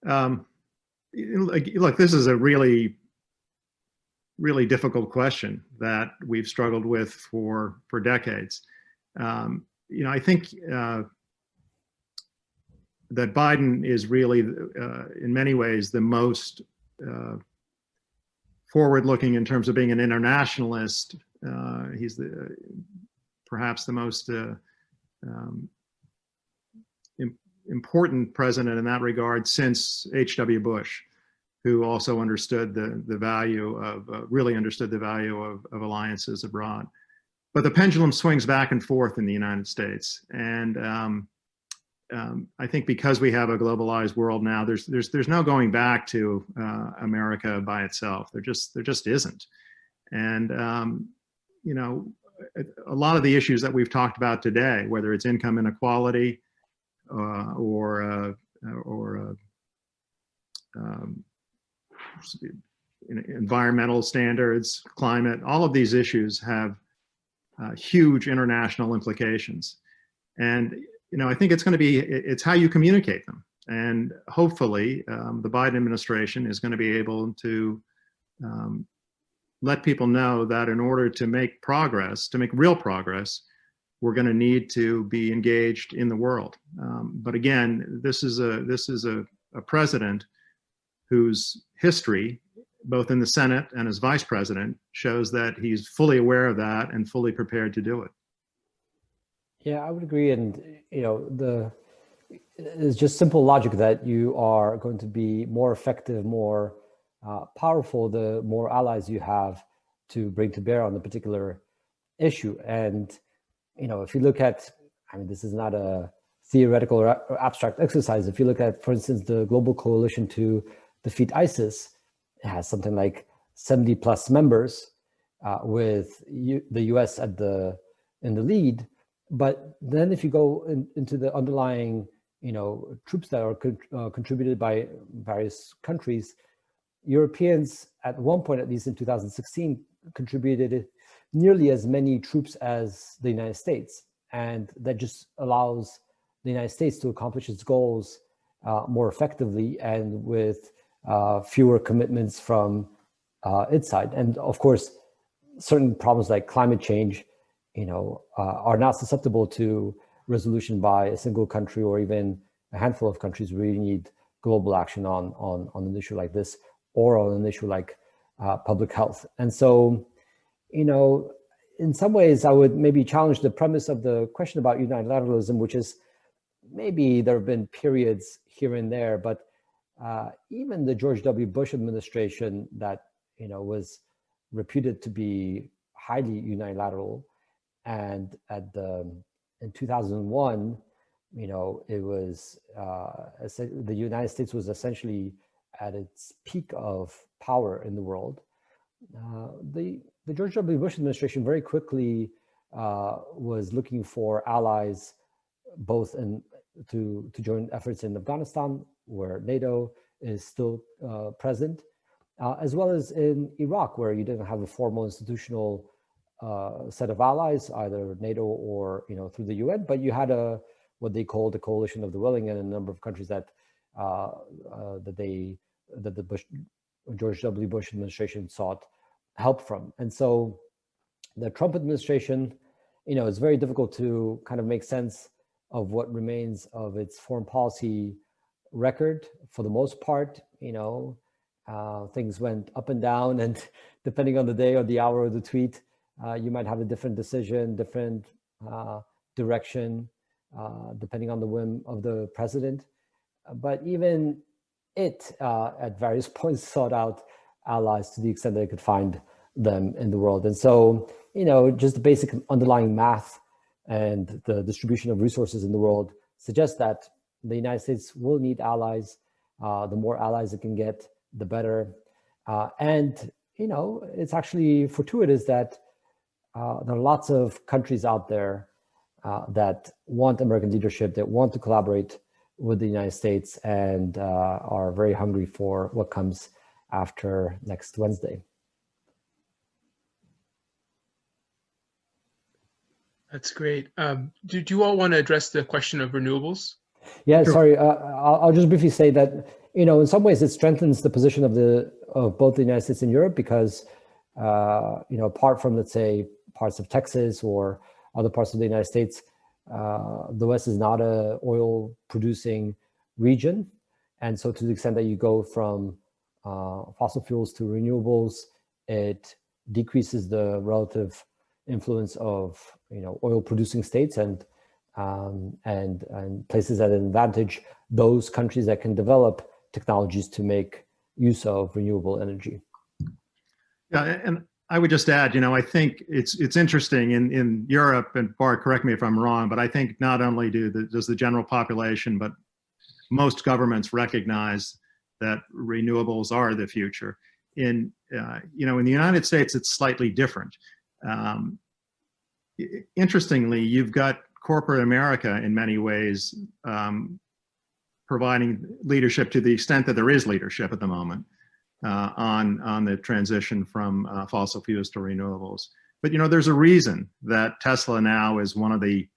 Look, this is a really, really difficult question that we've struggled with for decades. I think that Biden is really, in many ways, the most forward-looking in terms of being an internationalist. He's perhaps the most important president in that regard since H.W. Bush, who also understood the value of, really understood the value of alliances abroad. But the pendulum swings back and forth in the United States. And I think because we have a globalized world now, there's no going back to America by itself. There just isn't. And, a lot of the issues that we've talked about today, whether it's income inequality, or environmental standards, climate, all of these issues have huge international implications. And, I think it's going to be, it's how you communicate them. And hopefully the Biden administration is going to be able to let people know that in order to make progress, to make real progress, we're going to need to be engaged in the world. But again, this is a president whose history, both in the Senate and as vice president, shows that he's fully aware of that and fully prepared to do it. Yeah, I would agree. And, it's just simple logic that you are going to be more effective, more powerful, the more allies you have to bring to bear on the particular issue. And if you look at, this is not a theoretical or abstract exercise. If you look at, for instance, the Global Coalition to Defeat ISIS, it has something like 70 plus members with the US in the lead. But then if you go into the underlying, troops that are contributed by various countries, Europeans at one point, at least in 2016, contributed nearly as many troops as the United States. And that just allows the United States to accomplish its goals more effectively and with fewer commitments from its side. And of course, certain problems like climate change, are not susceptible to resolution by a single country or even a handful of countries. We really need global action on an issue like this, or on an issue like public health. And so, in some ways, I would maybe challenge the premise of the question about unilateralism, which is maybe there have been periods here and there, but even the George W. Bush administration that, was reputed to be highly unilateral, and in 2001, it was the United States was essentially at its peak of power in the world. The George W. Bush administration very quickly was looking for allies, both to join efforts in Afghanistan, where NATO is still present, as well as in Iraq, where you didn't have a formal institutional set of allies, either NATO or through the UN, but you had what they called the coalition of the willing, and a number of countries that the George W. Bush administration sought help from. And so the Trump administration, it's very difficult to kind of make sense of what remains of its foreign policy record. For the most part, things went up and down, and depending on the day or the hour of the tweet, you might have a different decision, different direction, depending on the whim of the president. But even it, at various points, sought out allies to the extent that it could find them in the world. And so, just the basic underlying math and the distribution of resources in the world suggests that the United States will need allies. The more allies it can get, the better. And it's actually fortuitous that there are lots of countries out there that want American leadership, that want to collaborate with the United States, and are very hungry for what comes after next Wednesday. That's great. Do you all want to address the question of renewables? Yeah, sorry. I'll just briefly say that in some ways it strengthens the position of both the United States and Europe, because apart from, let's say, parts of Texas or other parts of the United States, the West is not a oil producing region, and so to the extent that you go from fossil fuels to renewables, it decreases the relative influence of oil producing states, and places at an advantage those countries that can develop technologies to make use of renewable energy. Yeah, and I would just add, I think it's interesting in Europe, and Bart, correct me if I'm wrong, but I think not only does the general population, but most governments recognize that renewables are the future. In the United States, it's slightly different. Interestingly, you've got corporate America in many ways providing leadership to the extent that there is leadership at the moment on the transition from fossil fuels to renewables. But there's a reason that Tesla now is one of the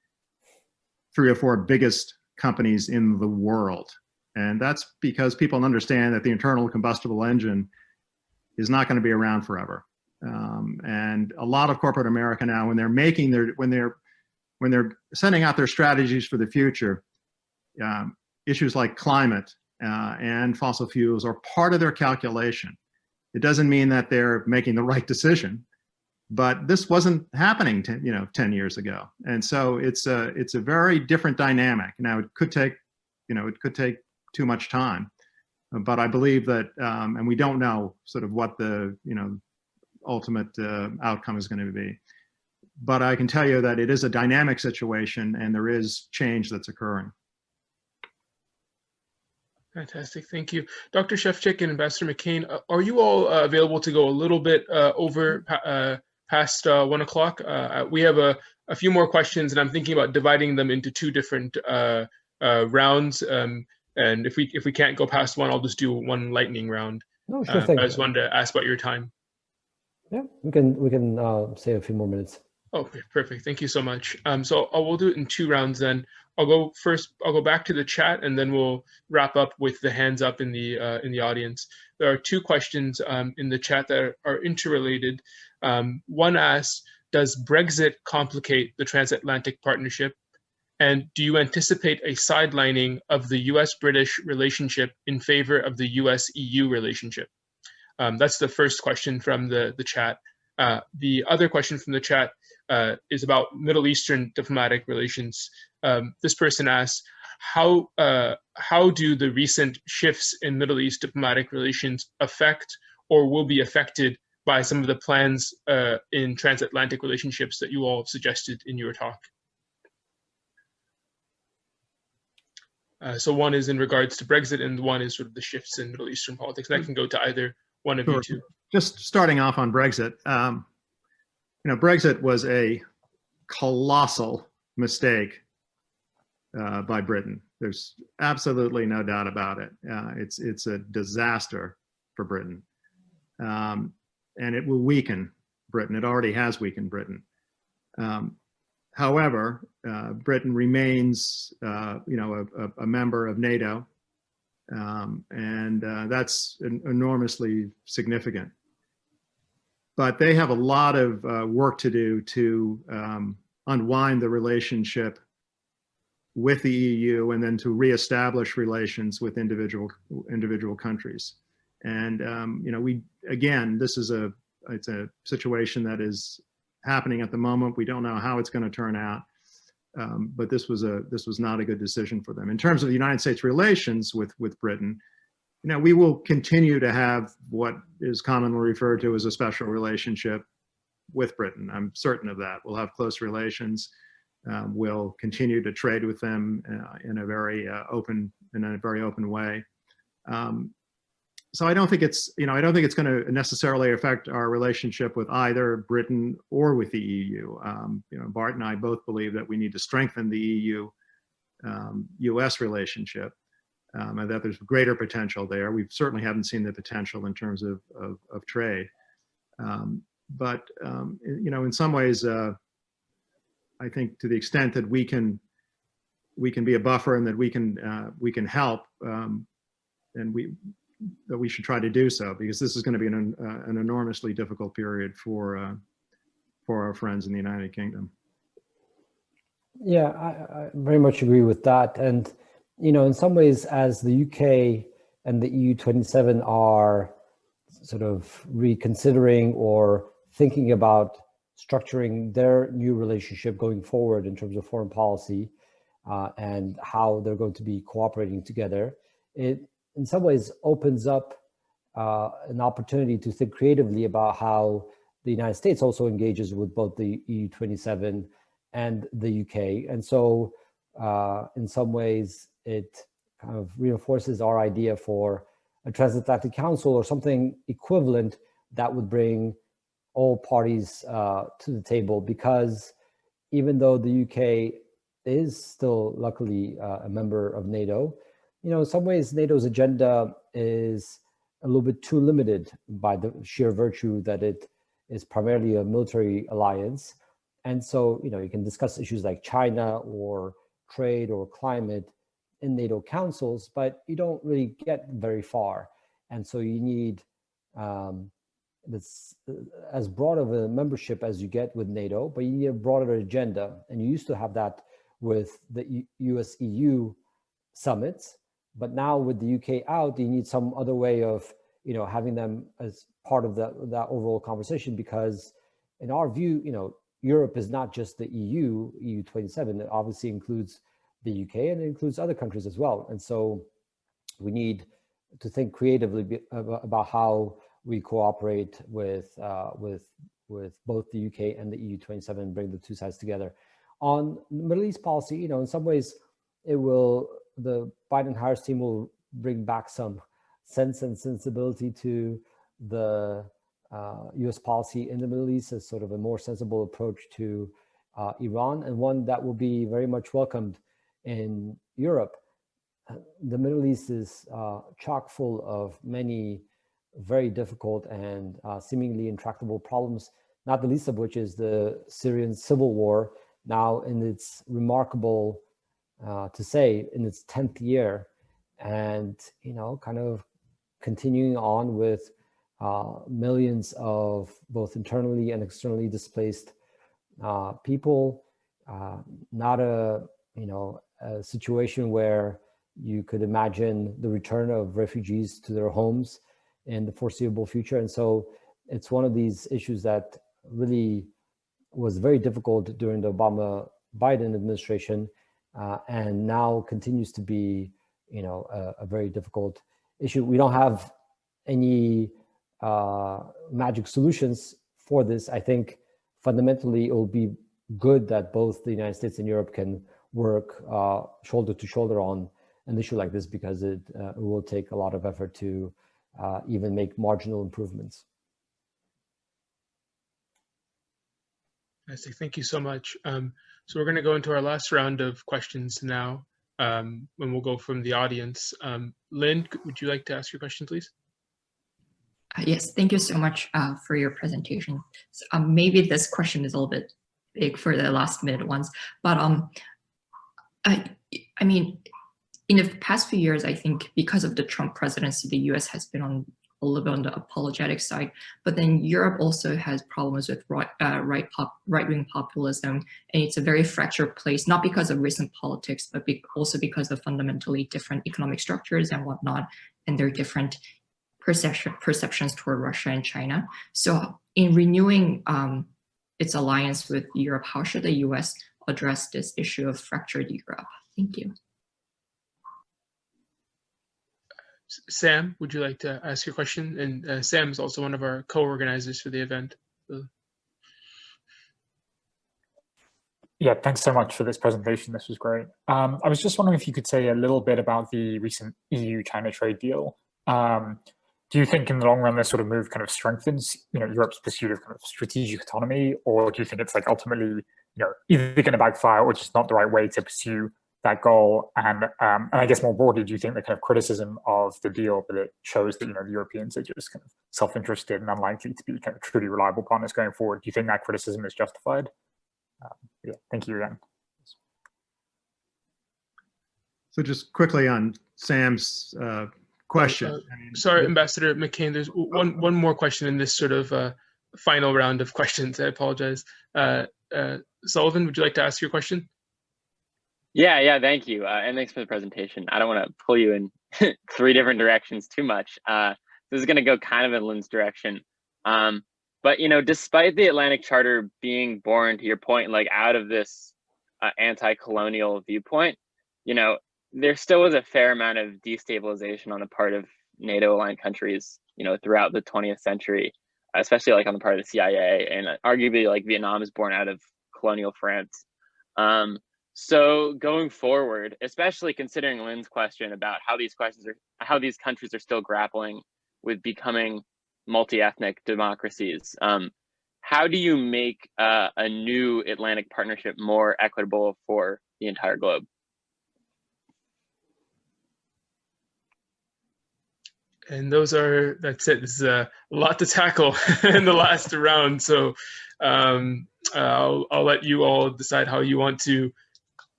3 or 4 biggest companies in the world. And that's because people understand that the internal combustible engine is not going to be around forever. And a lot of corporate America now, when they're sending out their strategies for the future, issues like climate and fossil fuels are part of their calculation. It doesn't mean that they're making the right decision, but this wasn't happening 10 years ago. And so it's a very different dynamic. Now it could take too much time, but I believe that, and we don't know sort of what the ultimate outcome is going to be. But I can tell you that it is a dynamic situation, and there is change that's occurring. Fantastic, thank you. Dr. Szewczyk and Ambassador McKean, are you all available to go a little bit over past 1 o'clock? We have a few more questions, and I'm thinking about dividing them into 2 different rounds. And if we can't go past 1, I'll just do 1 lightning round. No, sure thing. I just wanted to ask about your time. Yeah, we can say a few more minutes. Okay, perfect. Thank you so much. So we'll do it in 2 rounds then. I'll go back to the chat, and then we'll wrap up with the hands up in the audience. There are 2 questions in the chat that are interrelated. One asks, does Brexit complicate the transatlantic partnership? And do you anticipate a sidelining of the US-British relationship in favor of the US-EU relationship? That's the first question from the chat. The other question from the chat is about Middle Eastern diplomatic relations. This person asks, how do the recent shifts in Middle East diplomatic relations affect or will be affected by some of the plans in transatlantic relationships that you all suggested in your talk? So one is in regards to Brexit, and one is sort of the shifts in Middle Eastern politics. And I can go to either one of you two. Just starting off on Brexit, Brexit was a colossal mistake by Britain. There's absolutely no doubt about it. It's a disaster for Britain, and it will weaken Britain. It already has weakened Britain. However, Britain remains, a member of NATO, and that's enormously significant. But they have a lot of work to do to unwind the relationship with the EU and then to reestablish relations with individual countries. And this is it's a situation that is happening at the moment. We don't know how it's going to turn out, but this was not a good decision for them. In terms of the United States relations with Britain, we will continue to have what is commonly referred to as a special relationship with Britain. I'm certain of that. We'll have close relations. We'll continue to trade with them in a very open way. So I don't think it's going to necessarily affect our relationship with either Britain or with the EU. Bart and I both believe that we need to strengthen the EU-US relationship, and that there's greater potential there. We certainly haven't seen the potential in terms of trade. But in some ways, I think to the extent that we can be a buffer and that we can help, and we should try to do so, because this is going to be an enormously difficult period for our friends in the United Kingdom. Yeah, I very much agree with that. And in some ways, as the UK and the EU27 are sort of reconsidering or thinking about structuring their new relationship going forward in terms of foreign policy and how they're going to be cooperating together, it in some ways opens up an opportunity to think creatively about how the United States also engages with both the EU27 and the UK. And so in some ways, it kind of reinforces our idea for a transatlantic council or something equivalent that would bring all parties to the table, because even though the UK is still luckily a member of NATO, in some ways NATO's agenda is a little bit too limited by the sheer virtue that it is primarily a military alliance. And so, you can discuss issues like China or trade or climate in NATO councils, but you don't really get very far. And so you need this as broad of a membership as you get with NATO, but you need a broader agenda. And you used to have that with the US-EU summits, but now with the UK out, you need some other way of having them as part of that overall conversation, because in our view, Europe is not just the EU27. It obviously includes the UK and it includes other countries as well. And so we need to think creatively about how we cooperate with both the UK and the EU27 and bring the two sides together. On Middle East policy, in some ways, the Biden-Harris team will bring back some sense and sensibility to the US policy in the Middle East as sort of a more sensible approach to Iran, and one that will be very much welcomed in Europe. The Middle East is chock full of many very difficult and seemingly intractable problems, not the least of which is the Syrian civil war, now in its remarkable, to say, in its 10th year, and kind of continuing on with millions of both internally and externally displaced people, not a situation where you could imagine the return of refugees to their homes in the foreseeable future. And so it's one of these issues that really was very difficult during the Obama-Biden administration, and now continues to be, a very difficult issue. We don't have any magic solutions for this. I think fundamentally it will be good that both the United States and Europe can work shoulder to shoulder on an issue like this, because it will take a lot of effort to even make marginal improvements. Fantastic. Thank you so much. So we're going to go into our last round of questions now, and we'll go from the audience. Lynn, would you like to ask your question, please? Yes, thank you so much for your presentation. So, maybe this question is a little bit big for the last minute ones, but I mean, in the past few years, I think because of the Trump presidency, the US has been on a little bit on the apologetic side, but then Europe also has problems with right-wing populism, and it's a very fractured place, not because of recent politics, but also because of fundamentally different economic structures and whatnot, and their different perceptions toward Russia and China. So in renewing its alliance with Europe, how should the US address this issue of fractured Europe? Thank you. Sam, would you like to ask your question? And Sam is also one of our co-organizers for the event. So. Yeah, thanks so much for this presentation. This was great. I was just wondering if you could say a little bit about the recent EU-China trade deal. Do you think in the long run this sort of move kind of strengthens, Europe's pursuit of kind of strategic autonomy, or do you think it's like ultimately, either going to backfire or just not the right way to pursue that goal? And I guess more broadly, do you think the kind of criticism of the deal that it shows that the Europeans are just kind of self-interested and unlikely to be kind of truly reliable partners going forward? Do you think that criticism is justified? Yeah, thank you again. So just quickly on Sam's question. Sorry, Ambassador McKean, there's one more question in this sort of final round of questions. I apologize. Sullivan, would you like to ask your question? Yeah, thank you. And thanks for the presentation. I don't want to pull you in 3 different directions too much. This is going to go kind of in Lynn's direction. But, despite the Atlantic Charter being born, to your point, like out of this anti-colonial viewpoint, there still was a fair amount of destabilization on the part of NATO-aligned countries, throughout the 20th century, especially like on the part of the CIA, and arguably like Vietnam is born out of colonial France. So going forward, especially considering Lynn's question about how these countries are still grappling with becoming multi-ethnic democracies, how do you make a new Atlantic partnership more equitable for the entire globe? And that's it. This is a lot to tackle in the last round. So I'll let you all decide how you want to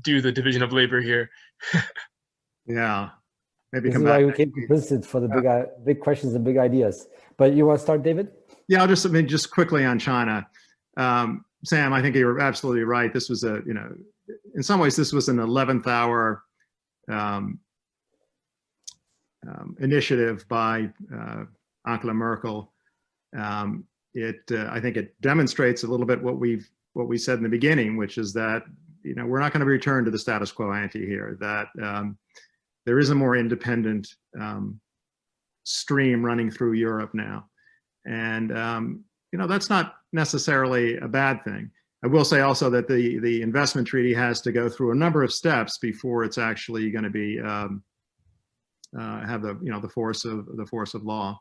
do the division of labor here. Yeah, maybe this come is back. why we came to Princeton, for the big questions and big ideas. But you want to start, David? Yeah, just quickly on China. Sam, I think you're absolutely right. This was in some ways, this was an 11th hour initiative by Angela Merkel. I think it demonstrates a little bit what we said in the beginning, which is that we're not going to return to the status quo ante here. That there is a more independent stream running through Europe now, and that's not necessarily a bad thing. I will say also that the investment treaty has to go through a number of steps before it's actually going to be have the force of law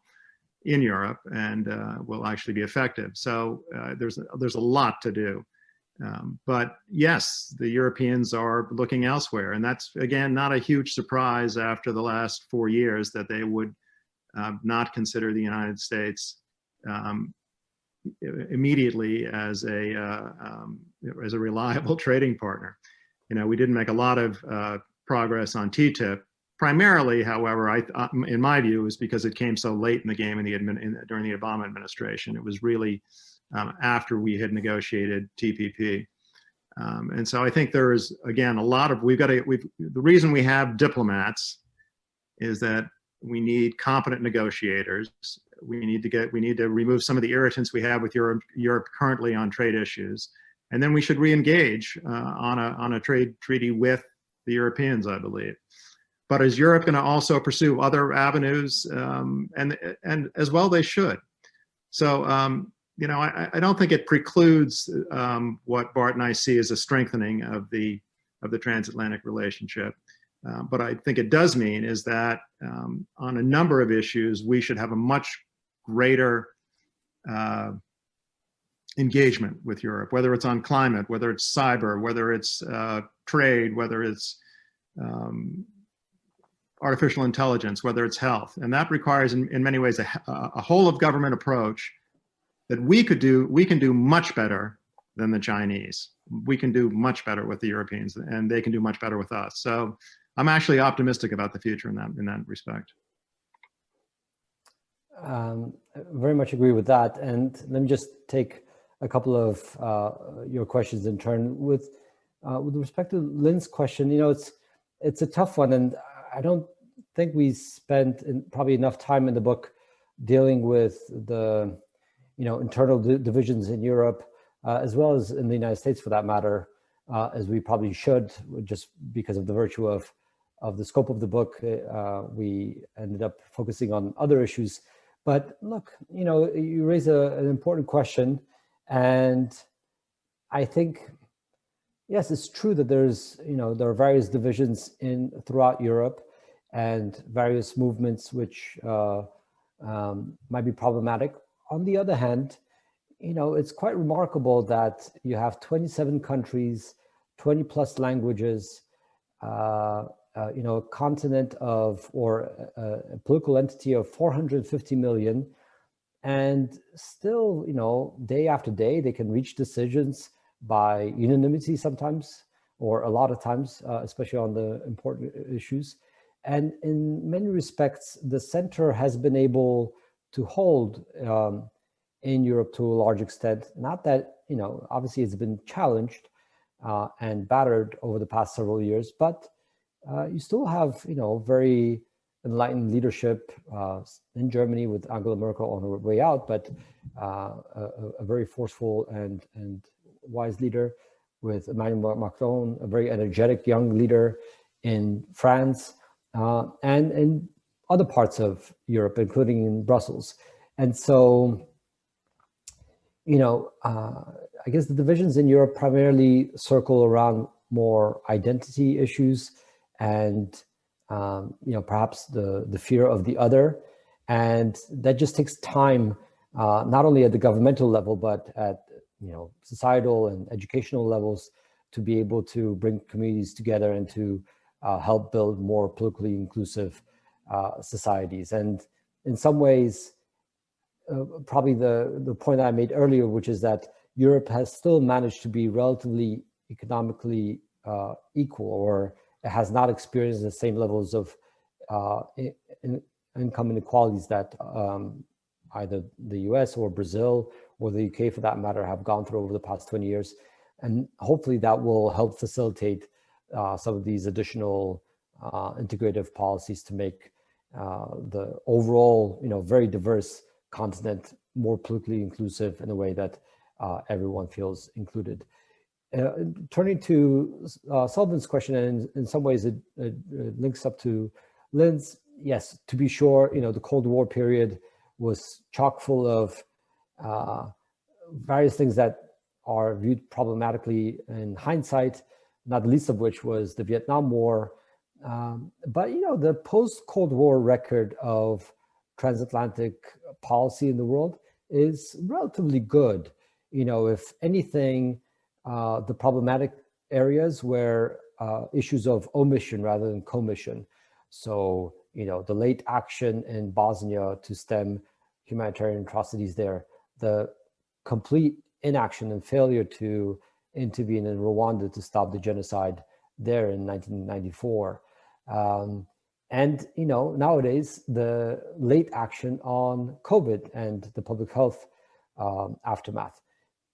in Europe and will actually be effective. So there's a lot to do. But yes, the Europeans are looking elsewhere, and that's again not a huge surprise after the last 4 years that they would not consider the United States immediately as a reliable trading partner. We didn't make a lot of progress on TTIP. Primarily, however, in my view, is because it came so late in the game during the Obama administration. It was really after we had negotiated TPP. And so I think there is, again, a lot of, the reason we have diplomats is that we need competent negotiators. We need to remove some of the irritants we have with Europe currently on trade issues. And then we should re-engage on a trade treaty with the Europeans, I believe. But is Europe going to also pursue other avenues? And as well, they should. So, I don't think it precludes what Bart and I see as a strengthening of the transatlantic relationship. But I think it does mean is that on a number of issues, we should have a much greater engagement with Europe, whether it's on climate, whether it's cyber, whether it's trade, whether it's artificial intelligence, whether it's health. And that requires, in many ways, a whole of government approach that we can do much better than the Chinese. We can do much better with the Europeans, and they can do much better with us. So I'm actually optimistic about the future in that respect. Very much agree with that. And let me just take a couple of your questions in turn. With respect to Lynn's question, you know, it's a tough one, and I don't think we spent probably enough time in the book dealing with the, you know, internal divisions in Europe, as well as in the United States for that matter, as we probably should, just because of the virtue of the scope of the book. We ended up focusing on other issues. But look, you know, you raise an important question, and I think, yes, it's true that there's, you know, there are various divisions throughout Europe and various movements which might be problematic. On the other hand, you know, it's quite remarkable that you have 27 countries, 20 plus languages, you know, a continent of, or a political entity of 450 million, and still, you know, day after day, they can reach decisions by unanimity sometimes, or a lot of times, especially on the important issues. And in many respects, the center has been able to hold in Europe to a large extent. Not that, you know, obviously it's been challenged and battered over the past several years, but you still have, you know, very enlightened leadership in Germany with Angela Merkel on her way out, but a very forceful and wise leader with Emmanuel Macron, a very energetic young leader in France, and in other parts of Europe, including in Brussels. And so, you know, I guess the divisions in Europe primarily circle around more identity issues and, you know, perhaps the fear of the other. And that just takes time, not only at the governmental level, but at, you know, societal and educational levels, to be able to bring communities together and to help build more politically inclusive societies. And in some ways, probably the point that I made earlier, which is that Europe has still managed to be relatively economically equal, or it has not experienced the same levels of income inequalities that either the US or Brazil or the UK, for that matter, have gone through over the past 20 years. And hopefully that will help facilitate some of these additional integrative policies to make the overall, you know, very diverse continent more politically inclusive in a way that everyone feels included. Turning to Sullivan's question, and in some ways it links up to Lynn's. Yes, to be sure, you know, the Cold War period was chock full of various things that are viewed problematically in hindsight, not the least of which was the Vietnam War. But, you know, the post-Cold War record of transatlantic policy in the world is relatively good. You know, if anything, the problematic areas were issues of omission rather than commission. So, you know, the late action in Bosnia to stem humanitarian atrocities there, the complete inaction and failure to intervene in Rwanda to stop the genocide there in 1994. And, you know, nowadays, the late action on COVID and the public health aftermath.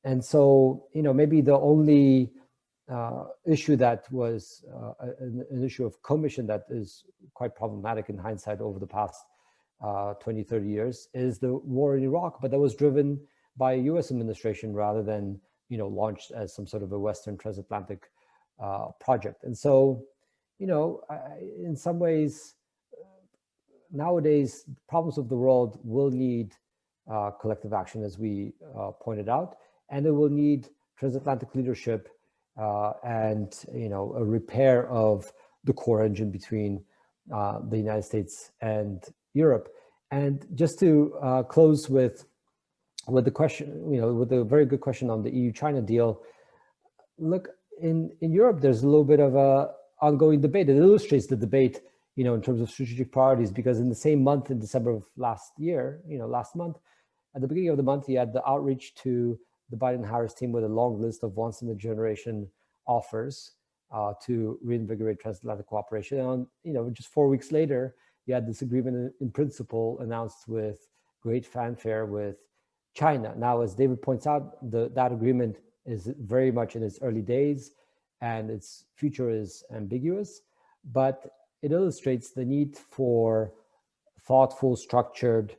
And so, you know, maybe the only issue that was an issue of commission that is quite problematic in hindsight over the past 20, 30 years is the war in Iraq, but that was driven by a US administration rather than, you know, launched as some sort of a Western transatlantic project. And so, you know, in some ways, nowadays, problems of the world will need collective action, as we pointed out, and it will need transatlantic leadership and, you know, a repair of the core engine between the United States and Europe. And just to close with with the question, with a very good question on the EU-China deal. Look, in Europe, there's a little bit of a ongoing debate. It illustrates the debate, in terms of strategic priorities, because in the same month, in December of last year, last month, at the beginning of the month, you had the outreach to the Biden-Harris team with a long list of once-in-a-generation offers to reinvigorate transatlantic cooperation. And just 4 weeks later, you had this agreement in principle announced with great fanfare with China. Now, as David points out, that agreement is very much in its early days, and its future is ambiguous, but it illustrates the need for thoughtful, structured,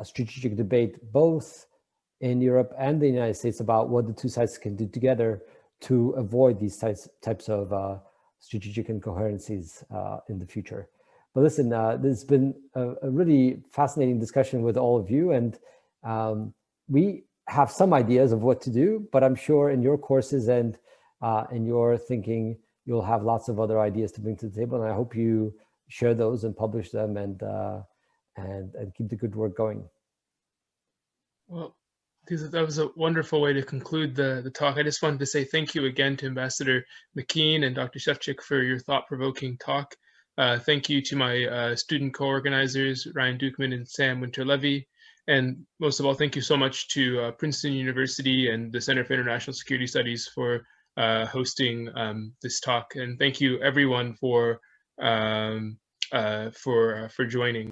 strategic debate, both in Europe and the United States, about what the two sides can do together to avoid these types of strategic incoherencies in the future. But listen, this has been a really fascinating discussion with all of you, and we have some ideas of what to do, but I'm sure in your courses and in your thinking, you'll have lots of other ideas to bring to the table, and I hope you share those and publish them and keep the good work going. Well, that was a wonderful way to conclude the talk. I just wanted to say thank you again to Ambassador McKean and Dr. Szewczyk for your thought-provoking talk. Thank you to my student co-organizers, Ryan Dukeman and Sam Winter-Levy. And most of all, thank you so much to Princeton University and the Center for International Security Studies for hosting this talk. And thank you everyone for joining.